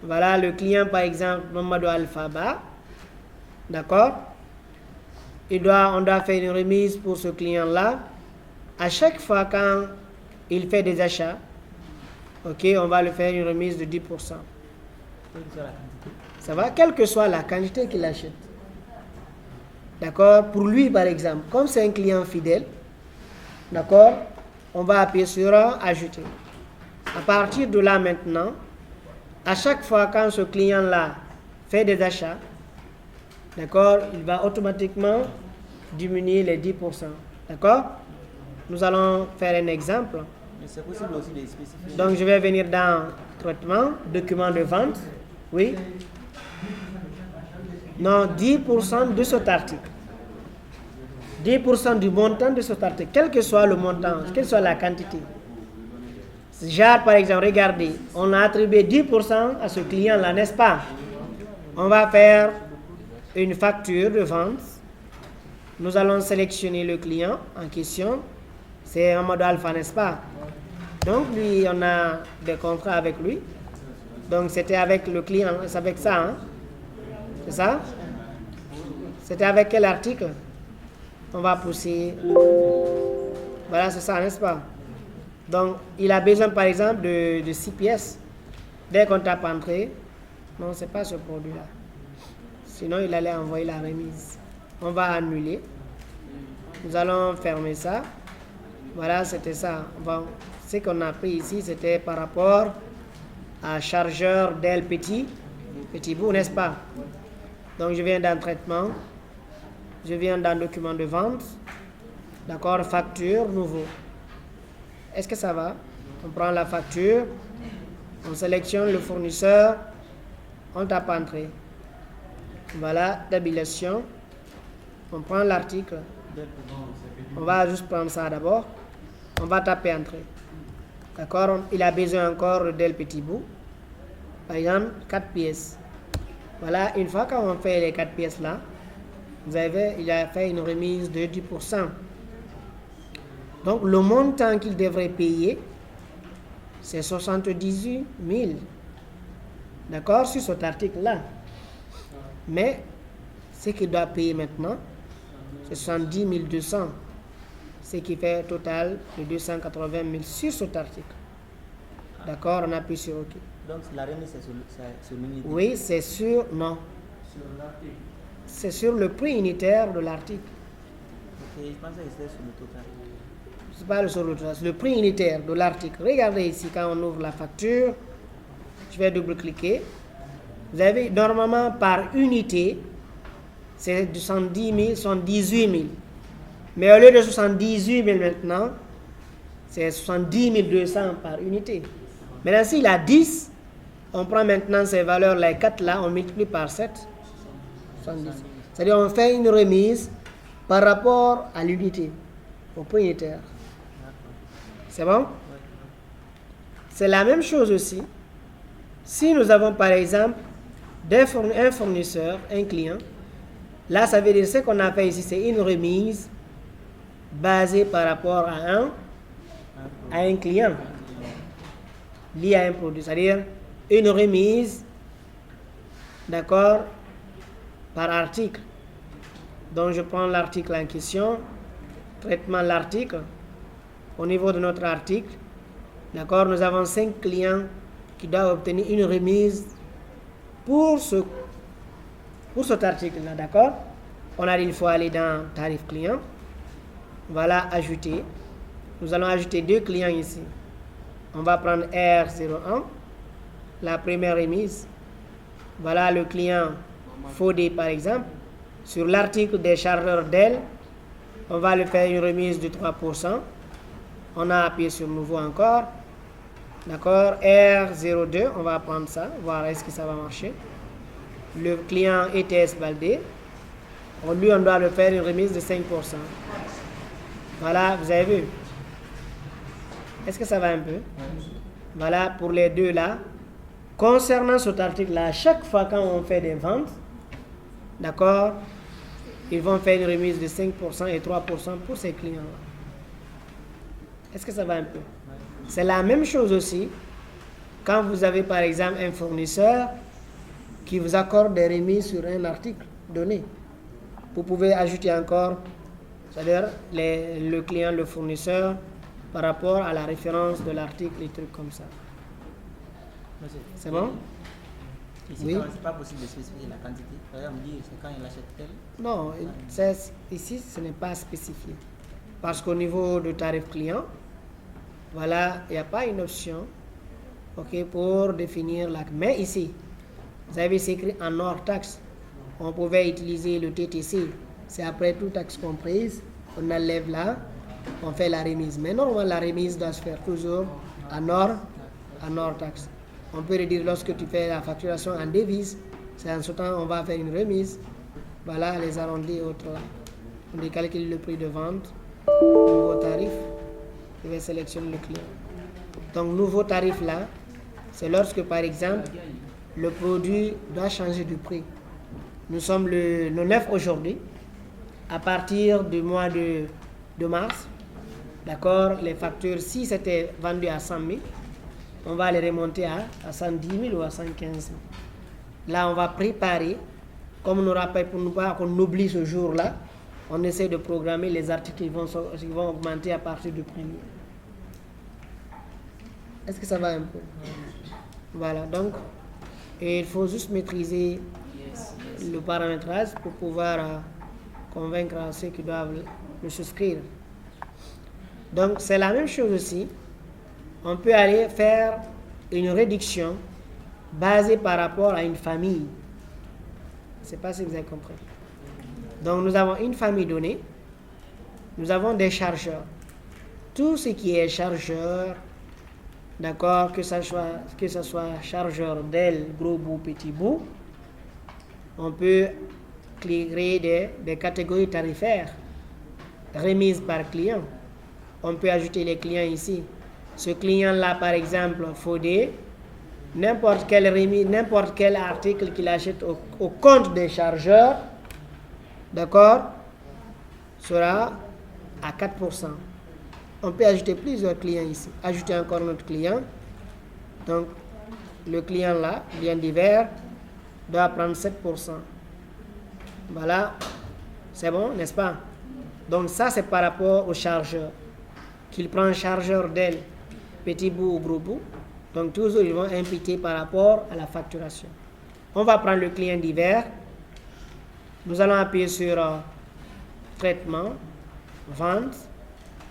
Voilà le client, par exemple, Mamadou Alphaba. D'accord? On doit faire une remise pour ce client-là. À chaque fois quand il fait des achats, ok, on va lui faire une remise de 10%. Ça va? Quelle que soit la quantité qu'il achète. D'accord? Pour lui, par exemple, comme c'est un client fidèle, d'accord, on va appuyer sur ajouter. À partir de là maintenant, à chaque fois quand ce client-là fait des achats, d'accord, il va automatiquement diminuer les 10%. D'accord? Nous allons faire un exemple. Mais c'est possible aussi de spécifier. Donc je vais venir dans traitement, document de vente. Oui. Non, 10% de cet article. 10% du montant de cet article, quel que soit le montant, quelle soit la quantité. Genre, par exemple, regardez, on a attribué 10% à ce client-là, n'est-ce pas? On va faire une facture de vente. Nous allons sélectionner le client en question. C'est Mamadou Alpha, n'est-ce pas? Donc, lui, on a des contrats avec lui. Donc, c'était avec le client, c'est avec ça, hein? C'est ça? C'était avec quel article? On va pousser. Voilà, c'est ça, n'est-ce pas? Donc, il a besoin, par exemple, de 6 pièces. Dès qu'on tape entrée, non, c'est pas ce produit-là. Sinon, il allait envoyer la remise. On va annuler. Nous allons fermer ça. Voilà, c'était ça. Bon, ce qu'on a pris ici, c'était par rapport à chargeur Dell petit bout, n'est-ce pas? Donc, je viens dans traitement. Je viens dans document de vente. D'accord, facture, nouveau. Est-ce que ça va? On prend la facture. On sélectionne le fournisseur. On tape entrée. Voilà, tabulation. On prend l'article. On va juste prendre ça d'abord. On va taper entrée. D'accord? Il a besoin encore de petit bout. Par exemple, 4 pièces. Voilà, une fois qu'on fait les 4 pièces là, il a fait une remise de 10%. Donc, le montant qu'il devrait payer, c'est 78 000. D'accord? Sur cet article-là. Mais, ce qu'il doit payer maintenant, c'est 70 200. Ce qui fait un total de 280 000 sur cet article. D'accord? On appuie sur OK. Donc, la remise, c'est sur l'unité? Oui, c'est sur... Non. C'est sur le prix unitaire de l'article. Ok, je pensais que c'était sur le total. C'est pas sur le total, c'est le prix unitaire de l'article. Regardez ici, quand on ouvre la facture, je vais double-cliquer. Vous avez, normalement, par unité, c'est 78 000. Mais au lieu de 78 000 maintenant, c'est 70 200 par unité. Maintenant, s'il a 10, on prend maintenant ces valeurs, les 4 là, on multiplie par 7. 70. C'est-à-dire on fait une remise par rapport à l'unité, au prix unitaire. C'est bon? C'est la même chose aussi. Si nous avons par exemple un fournisseur, un client, là ça veut dire ce qu'on a fait ici, c'est une remise basée par rapport à un client lié à un produit. C'est-à-dire une remise, d'accord, par article. Donc je prends l'article en question, traitement de l'article. Au niveau de notre article, d'accord, nous avons 5 clients qui doivent obtenir une remise pour cet article-là, d'accord? On a dit il faut aller dans tarif client. Voilà, ajouter. Nous allons ajouter 2 clients ici. On va prendre R01, la première remise. Voilà le client Fodé par exemple. Sur l'article des chargeurs Dell, on va lui faire une remise de 3%. On a appuyé sur nouveau encore. D'accord, R02, on va prendre ça, voir est-ce que ça va marcher. Le client ETS Baldé, lui on doit le faire une remise de 5%. Voilà, vous avez vu. Est-ce que ça va un peu? Voilà, pour les deux là. Concernant cet article-là, à chaque fois quand on fait des ventes, d'accord, ils vont faire une remise de 5% et 3% pour ces clients-là. Est-ce que ça va un peu? C'est la même chose aussi quand vous avez par exemple un fournisseur qui vous accorde des remises sur un article donné. Vous pouvez ajouter encore, c'est-à-dire le client, le fournisseur, par rapport à la référence de l'article, des trucs comme ça. C'est bon? Ici, Oui. c'est pas possible de spécifier la quantité. Par exemple, dire c'est quand il achète tel. Non, ici, ce n'est pas spécifié. Parce qu'au niveau du tarif client, voilà, il n'y a pas une option pour définir la... Mais ici, vous avez écrit en hors taxe. On pouvait utiliser le TTC. C'est après toute taxe comprise. On enlève là, on fait la remise. Mais normalement, la remise doit se faire toujours en hors taxe. On peut dire lorsque tu fais la facturation en devise, c'est en ce temps on va faire une remise. Voilà, les arrondis et autres là. On décalcule le prix de vente, nouveau tarif, je vais sélectionner le client. Donc, nouveau tarif là, c'est lorsque par exemple, le produit doit changer de prix. Nous sommes le 9 aujourd'hui. À partir du mois de mars, d'accord, les factures, si c'était vendu à 100 000, on va les remonter à 110 000 ou à 115 000. Là, on va préparer, comme on nous rappelle pour ne pas qu'on oublie ce jour-là, on essaie de programmer les articles qui vont augmenter à partir du premier. Est-ce que ça va un peu? Voilà, donc, et il faut juste maîtriser le paramétrage pour pouvoir convaincre ceux qui doivent le souscrire. Donc, c'est la même chose aussi. On peut aller faire une réduction basée par rapport à une famille. Je ne sais pas si vous avez compris. Donc, nous avons une famille donnée. Nous avons des chargeurs. Tout ce qui est chargeur, d'accord, que ce soit chargeur d'aile, gros bout, petit bout, on peut créer des catégories tarifaires remises par client. On peut ajouter les clients ici. Ce client-là, par exemple, Fodé, n'importe quel article qu'il achète au compte des chargeurs, d'accord, sera à 4%. On peut ajouter plusieurs clients ici. Ajouter encore notre client. Donc, le client-là, bien divers, doit prendre 7%. Voilà. C'est bon, n'est-ce pas? Donc, ça, c'est par rapport au chargeur. Qu'il prend un chargeur d'aile, petit bout ou gros bout. Donc, toujours, ils vont imputer par rapport à la facturation. On va prendre le client divers. Nous allons appuyer sur traitement, vente,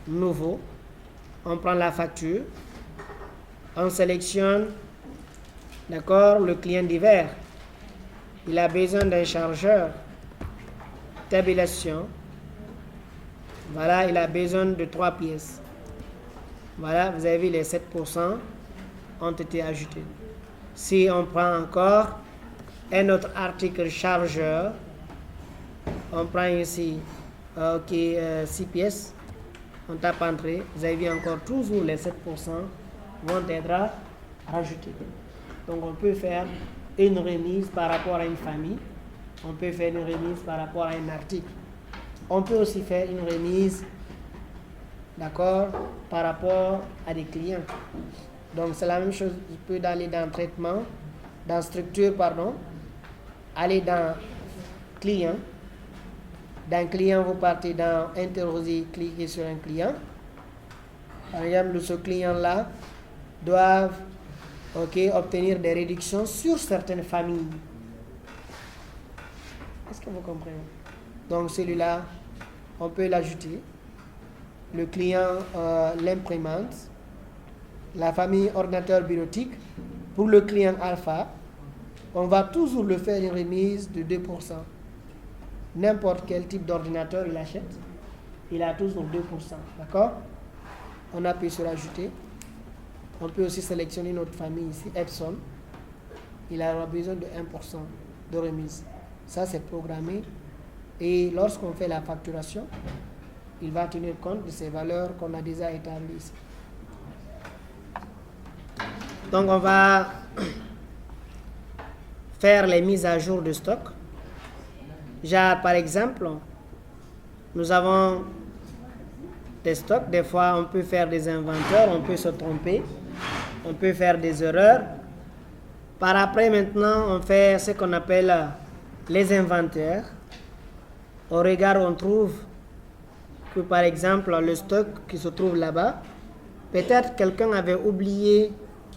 nouveau. On prend la facture. On sélectionne, d'accord, le client divers. Il a besoin d'un chargeur. Tabulation. Voilà, il a besoin de 3 pièces. Voilà, vous avez vu, les 7% ont été ajoutés. Si on prend encore un autre article chargeur, on prend ici 6 pièces, on tape entrée, vous avez vu encore toujours les 7% vont être rajoutés. Donc on peut faire une remise par rapport à une famille, on peut faire une remise par rapport à un article. On peut aussi faire une remise, d'accord, par rapport à des clients. Donc c'est la même chose, je peux aller dans traitement, dans structure, pardon, aller dans client. Dans client, vous partez dans interroger, cliquez sur un client. Par exemple, ce client-là doivent obtenir des réductions sur certaines familles. Est-ce que vous comprenez? Donc celui-là, on peut l'ajouter. Le client, l'imprimante, la famille ordinateur bureautique. Pour le client alpha, on va toujours le faire une remise de 2%. N'importe quel type d'ordinateur il achète, il a toujours 2%. D'accord? On appuie sur ajouter. On peut aussi sélectionner notre famille ici, Epson. Il aura besoin de 1% de remise. Ça, c'est programmé. Et lorsqu'on fait la facturation, il va tenir compte de ces valeurs qu'on a déjà établies ici. Donc, on va faire les mises à jour de stock. Genre, par exemple, nous avons des stocks. Des fois, on peut faire des inventaires, on peut se tromper, on peut faire des erreurs. Par après, maintenant, on fait ce qu'on appelle les inventaires. Au regard, on trouve que, par exemple, le stock qui se trouve là-bas, peut-être quelqu'un avait oublié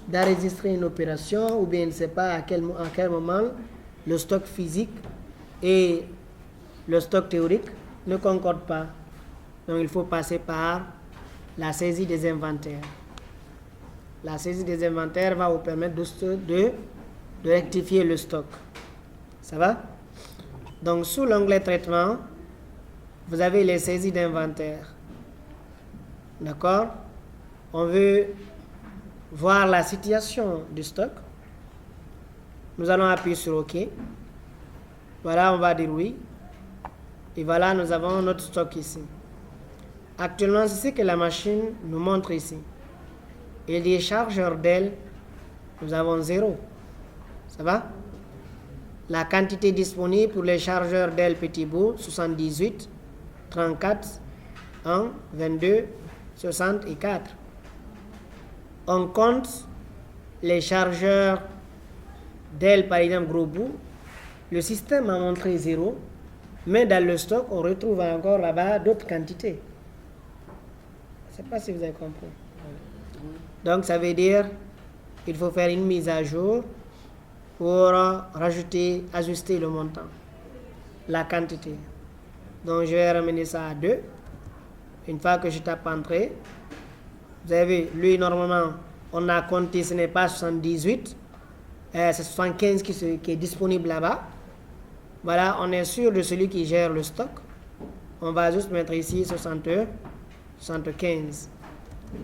d'enregistrer une opération, ou bien il ne sait pas à quel moment le stock physique et le stock théorique ne concordent pas. Donc, il faut passer par la saisie des inventaires. La saisie des inventaires va vous permettre de rectifier le stock. Ça va? Donc, sous l'onglet traitement, vous avez les saisies d'inventaire. D'accord? On veut voir la situation du stock. Nous allons appuyer sur OK. Voilà, on va dire oui. Et voilà, nous avons notre stock ici. Actuellement, c'est ce que la machine nous montre ici. Et les chargeurs d'ailes, nous avons 0. Ça va? La quantité disponible pour les chargeurs d'ailes petit bout, 78, 34, 1, 22, 64. On compte les chargeurs d'ailes, par exemple, gros bout. Le système a montré 0, mais dans le stock, on retrouve encore là-bas d'autres quantités. Je ne sais pas si vous avez compris. Donc, ça veut dire qu'il faut faire une mise à jour pour ajuster le montant, la quantité. Donc, je vais ramener ça à 2. Une fois que je tape entrée, vous avez vu, lui, normalement, on a compté, ce n'est pas 78, c'est 75 qui est disponible là-bas. Voilà, on est sûr de celui qui gère le stock. On va juste mettre ici 61, 75.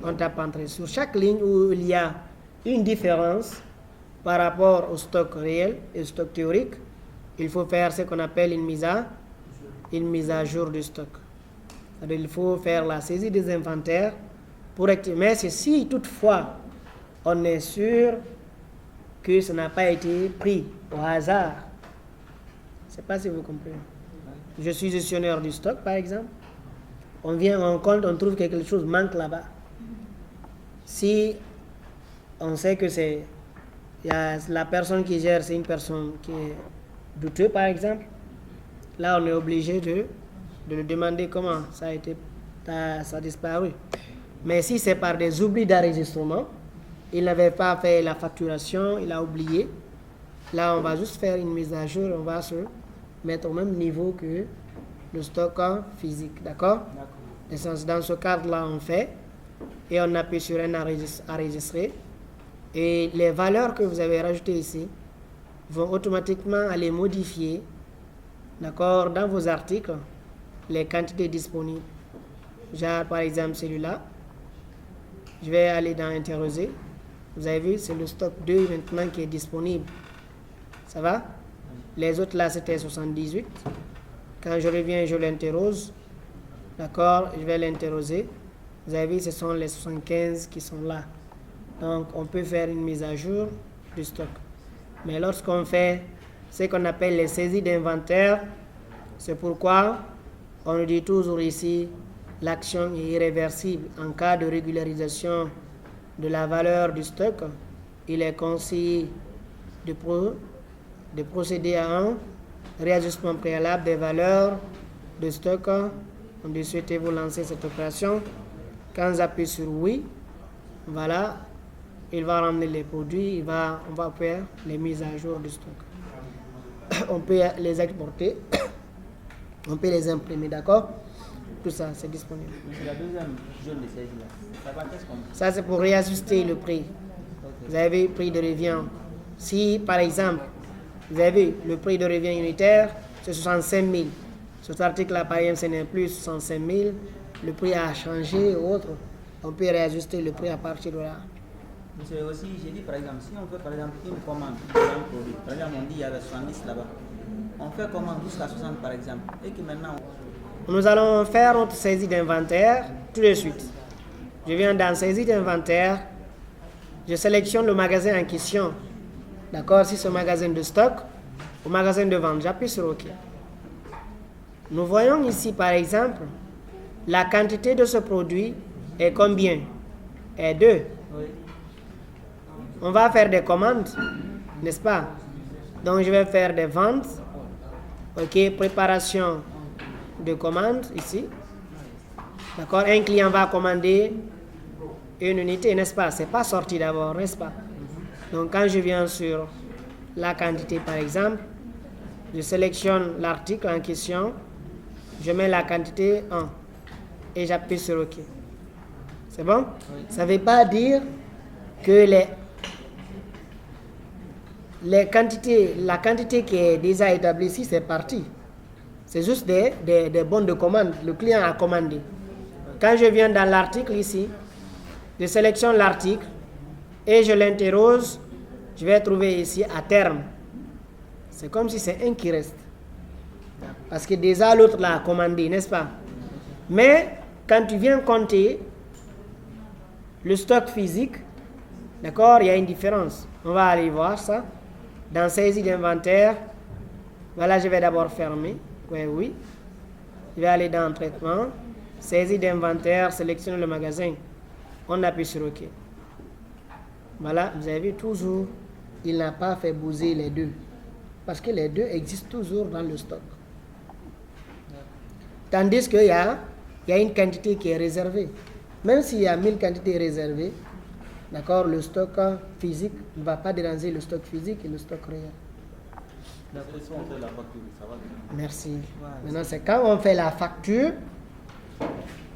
On tape entrée. Sur chaque ligne où il y a une différence par rapport au stock réel et au stock théorique, il faut faire ce qu'on appelle une mise à jour du stock. C'est-à-dire, il faut faire la saisie des inventaires pour rectifier. Mais c'est si toutefois on est sûr que ça n'a pas été pris au hasard. Je ne sais pas si vous comprenez. Je suis gestionnaire du stock, par exemple. On vient, on compte, on trouve que quelque chose manque là-bas. Si on sait que la personne qui gère, c'est une personne qui est douteuse, par exemple, là, on est obligé de lui demander comment ça a disparu. Mais si c'est par des oublis d'enregistrement, il n'avait pas fait la facturation, il a oublié, là, on va juste faire une mise à jour, on va se mettre au même niveau que le stock physique. D'accord? Dans ce cadre-là, on fait et on appuie sur un enregistrer. Et les valeurs que vous avez rajoutées ici vont automatiquement aller modifier, d'accord, dans vos articles, les quantités disponibles. Genre, par exemple, celui-là, je vais aller dans interroger. Vous avez vu, c'est le stock 2 maintenant qui est disponible. Ça va? Les autres là, c'était 78. Quand je reviens, je l'interroge. D'accord, je vais l'interroger. Vous avez vu, ce sont les 75 qui sont là. Donc, on peut faire une mise à jour du stock. Mais lorsqu'on fait ce qu'on appelle les saisies d'inventaire, c'est pourquoi on nous dit toujours ici, l'action est irréversible. En cas de régularisation de la valeur du stock, il est conseillé de procéder à un réajustement préalable des valeurs de stock. On dit, souhaitez-vous lancer cette opération? Quand j'appuie sur oui, voilà, il va ramener les produits, on va faire les mises à jour du stock. On peut les exporter, on peut les imprimer, d'accord? Tout ça, c'est disponible. C'est la deuxième zone de saisie là. Ça va, qu'est-ce qu'on fait? Ça, c'est pour réajuster le prix. Okay. Vous avez vu, prix de revient. Si, par exemple, vous avez vu, le prix de revient unitaire, c'est 65 000. Cet article-là, par exemple, ce n'est plus 65 000. Le prix a changé ou autre. On peut réajuster le prix à partir de là. Monsieur, aussi, j'ai dit, par exemple, si on fait, par exemple, une commande pour un produit, par exemple, on dit il y avait 70 là-bas. On fait commande jusqu'à 60, par exemple. Et que maintenant... Nous allons faire notre saisie d'inventaire tout de suite. Je viens dans saisie d'inventaire. Je sélectionne le magasin en question. D'accord? Si c'est un magasin de stock ou magasin de vente, j'appuie sur OK. Nous voyons ici, par exemple, la quantité de ce produit est combien? Est 2. Oui. On va faire des commandes, n'est-ce pas? Donc, je vais faire des ventes. OK, préparation de commande ici. D'accord, un client va commander une unité, n'est-ce pas? C'est pas sorti d'abord, n'est-ce pas? Donc, quand je viens sur la quantité, par exemple, je sélectionne l'article en question, je mets la quantité 1 et j'appuie sur OK. C'est bon? Oui. Ça ne veut pas dire que la quantité qui est déjà établie ici, c'est parti. C'est juste des bons de commande. Le client a commandé. Quand je viens dans l'article ici, je sélectionne l'article et je l'interroge, je vais trouver ici à terme. C'est comme si c'est un qui reste. Parce que déjà l'autre l'a commandé, n'est-ce pas? Mais quand tu viens compter le stock physique, d'accord, il y a une différence. On va aller voir ça. Dans saisie d'inventaire, voilà, je vais d'abord fermer. Oui. Je vais aller dans traitement. Saisie d'inventaire, sélectionner le magasin. On appuie sur OK. Voilà, vous avez vu toujours, il n'a pas fait bouger les deux. Parce que les deux existent toujours dans le stock. Tandis qu'il y a une quantité qui est réservée. Même s'il y a 1000 quantités réservées, d'accord, le stock physique ne va pas déranger le stock physique et le stock réel. Et si on fait la facture, ça va bien. Merci. Voilà. Maintenant, c'est quand on fait la facture,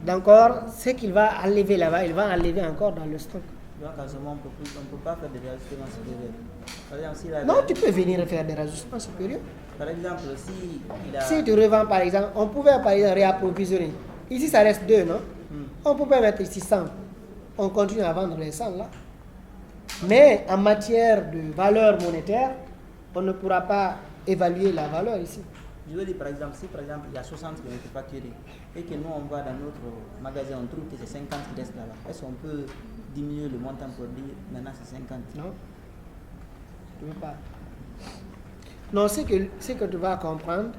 d'accord, ce qu'il va enlever là-bas, il va enlever encore dans le stock. Donc, à ce moment, on ne peut pas faire des ajustements supérieurs. Par exemple, si la- Non, tu peux venir faire des ajustements supérieurs. Par exemple, si il a... Si tu revends, par exemple, on pouvait par exemple réapprovisionner. Ici, ça reste 2, non? On pouvait mettre ici 100. On continue à vendre les 100 là. Mais en matière de valeur monétaire, on ne pourra pas évaluer la valeur ici. Je veux dire, par exemple, si par exemple il y a 60 qui ont été facturés et que nous on va dans notre magasin, on trouve que c'est 50 qui restent là-bas, est-ce qu'on peut diminuer le montant pour dire maintenant c'est 50? Non, tu ne veux pas. Non, ce que tu vas comprendre,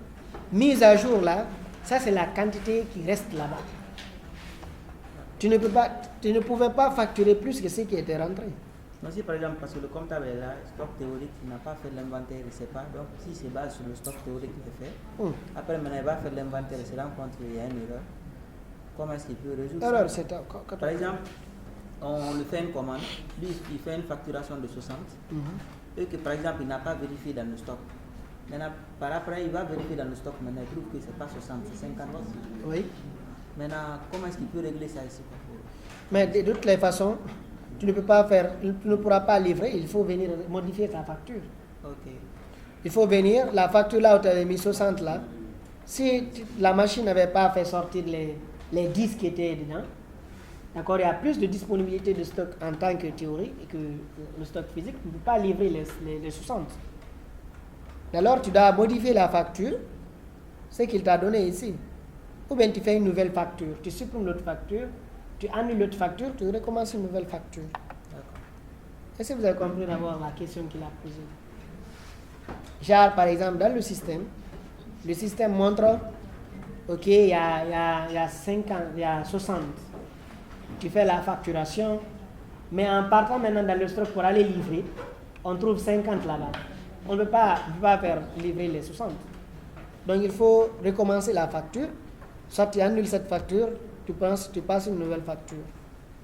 mise à jour là, ça c'est la quantité qui reste là-bas. Tu ne pouvais pas facturer plus que ce qui était rentré. Non, si par exemple, parce que le comptable est là, stock théorique, il n'a pas fait l'inventaire, il ne sait pas. Donc, si c'est basé sur le stock théorique qu'il fait, après maintenant il va faire l'inventaire, il se rend compte qu'il y a une erreur. Comment est-ce qu'il peut résoudre ça? Alors, c'est Par exemple, on lui fait une commande, lui il fait une facturation de 60, et que par exemple il n'a pas vérifié dans le stock. Maintenant, par après, il va vérifier dans le stock, maintenant il trouve que ce n'est pas 60, c'est 50 aussi. Oui. Maintenant, comment est-ce qu'il peut régler ça ici? Mais de toutes les façons, tu ne pourras pas livrer, il faut venir modifier ta facture. Ok. Il faut venir, la facture là où tu avais mis 60 là, si la machine n'avait pas fait sortir les 10 qui étaient dedans, d'accord, il y a plus de disponibilité de stock en tant que théorie et que le stock physique, tu ne peux pas livrer les 60. Alors tu dois modifier la facture, ce qu'il t'a donné ici. Ou bien tu fais une nouvelle facture, tu supprimes l'autre facture, tu annules l'autre facture, tu recommences une nouvelle facture. D'accord. Est-ce que vous avez compris d'abord la question qu'il a posée? Genre, par exemple, dans le système montre, ok, il y a 50, il y a 60. Tu fais la facturation, mais en partant maintenant dans le stock pour aller livrer, on trouve 50 là-bas. On ne peut pas faire livrer les 60. Donc il faut recommencer la facture. Soit tu annules cette facture, tu passes une nouvelle facture.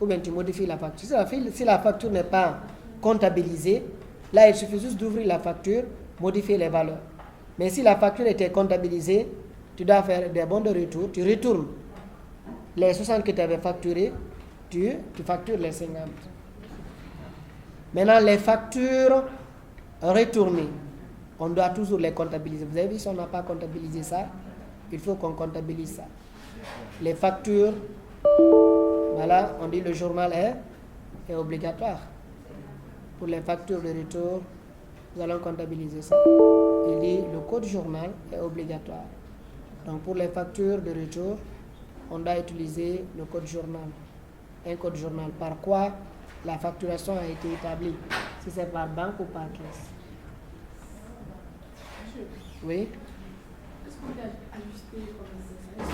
Ou bien tu modifies la facture. Si la facture n'est pas comptabilisée, là il suffit juste d'ouvrir la facture, modifier les valeurs. Mais si la facture était comptabilisée, tu dois faire des bons de retour, tu retournes les 60 que tu avais facturés, tu factures les 50. Maintenant les factures retournées, on doit toujours les comptabiliser. Vous avez vu, si on n'a pas comptabilisé ça, il faut qu'on comptabilise ça. Les factures, voilà, on dit le journal est obligatoire. Pour les factures de retour, nous allons comptabiliser ça. Il dit le code journal est obligatoire. Donc pour les factures de retour, on doit utiliser le code journal. Un code journal. Par quoi la facturation a été établie? Si c'est par banque ou par caisse. Monsieur, Oui. est-ce qu'on peut ajuster comme ça? Est-ce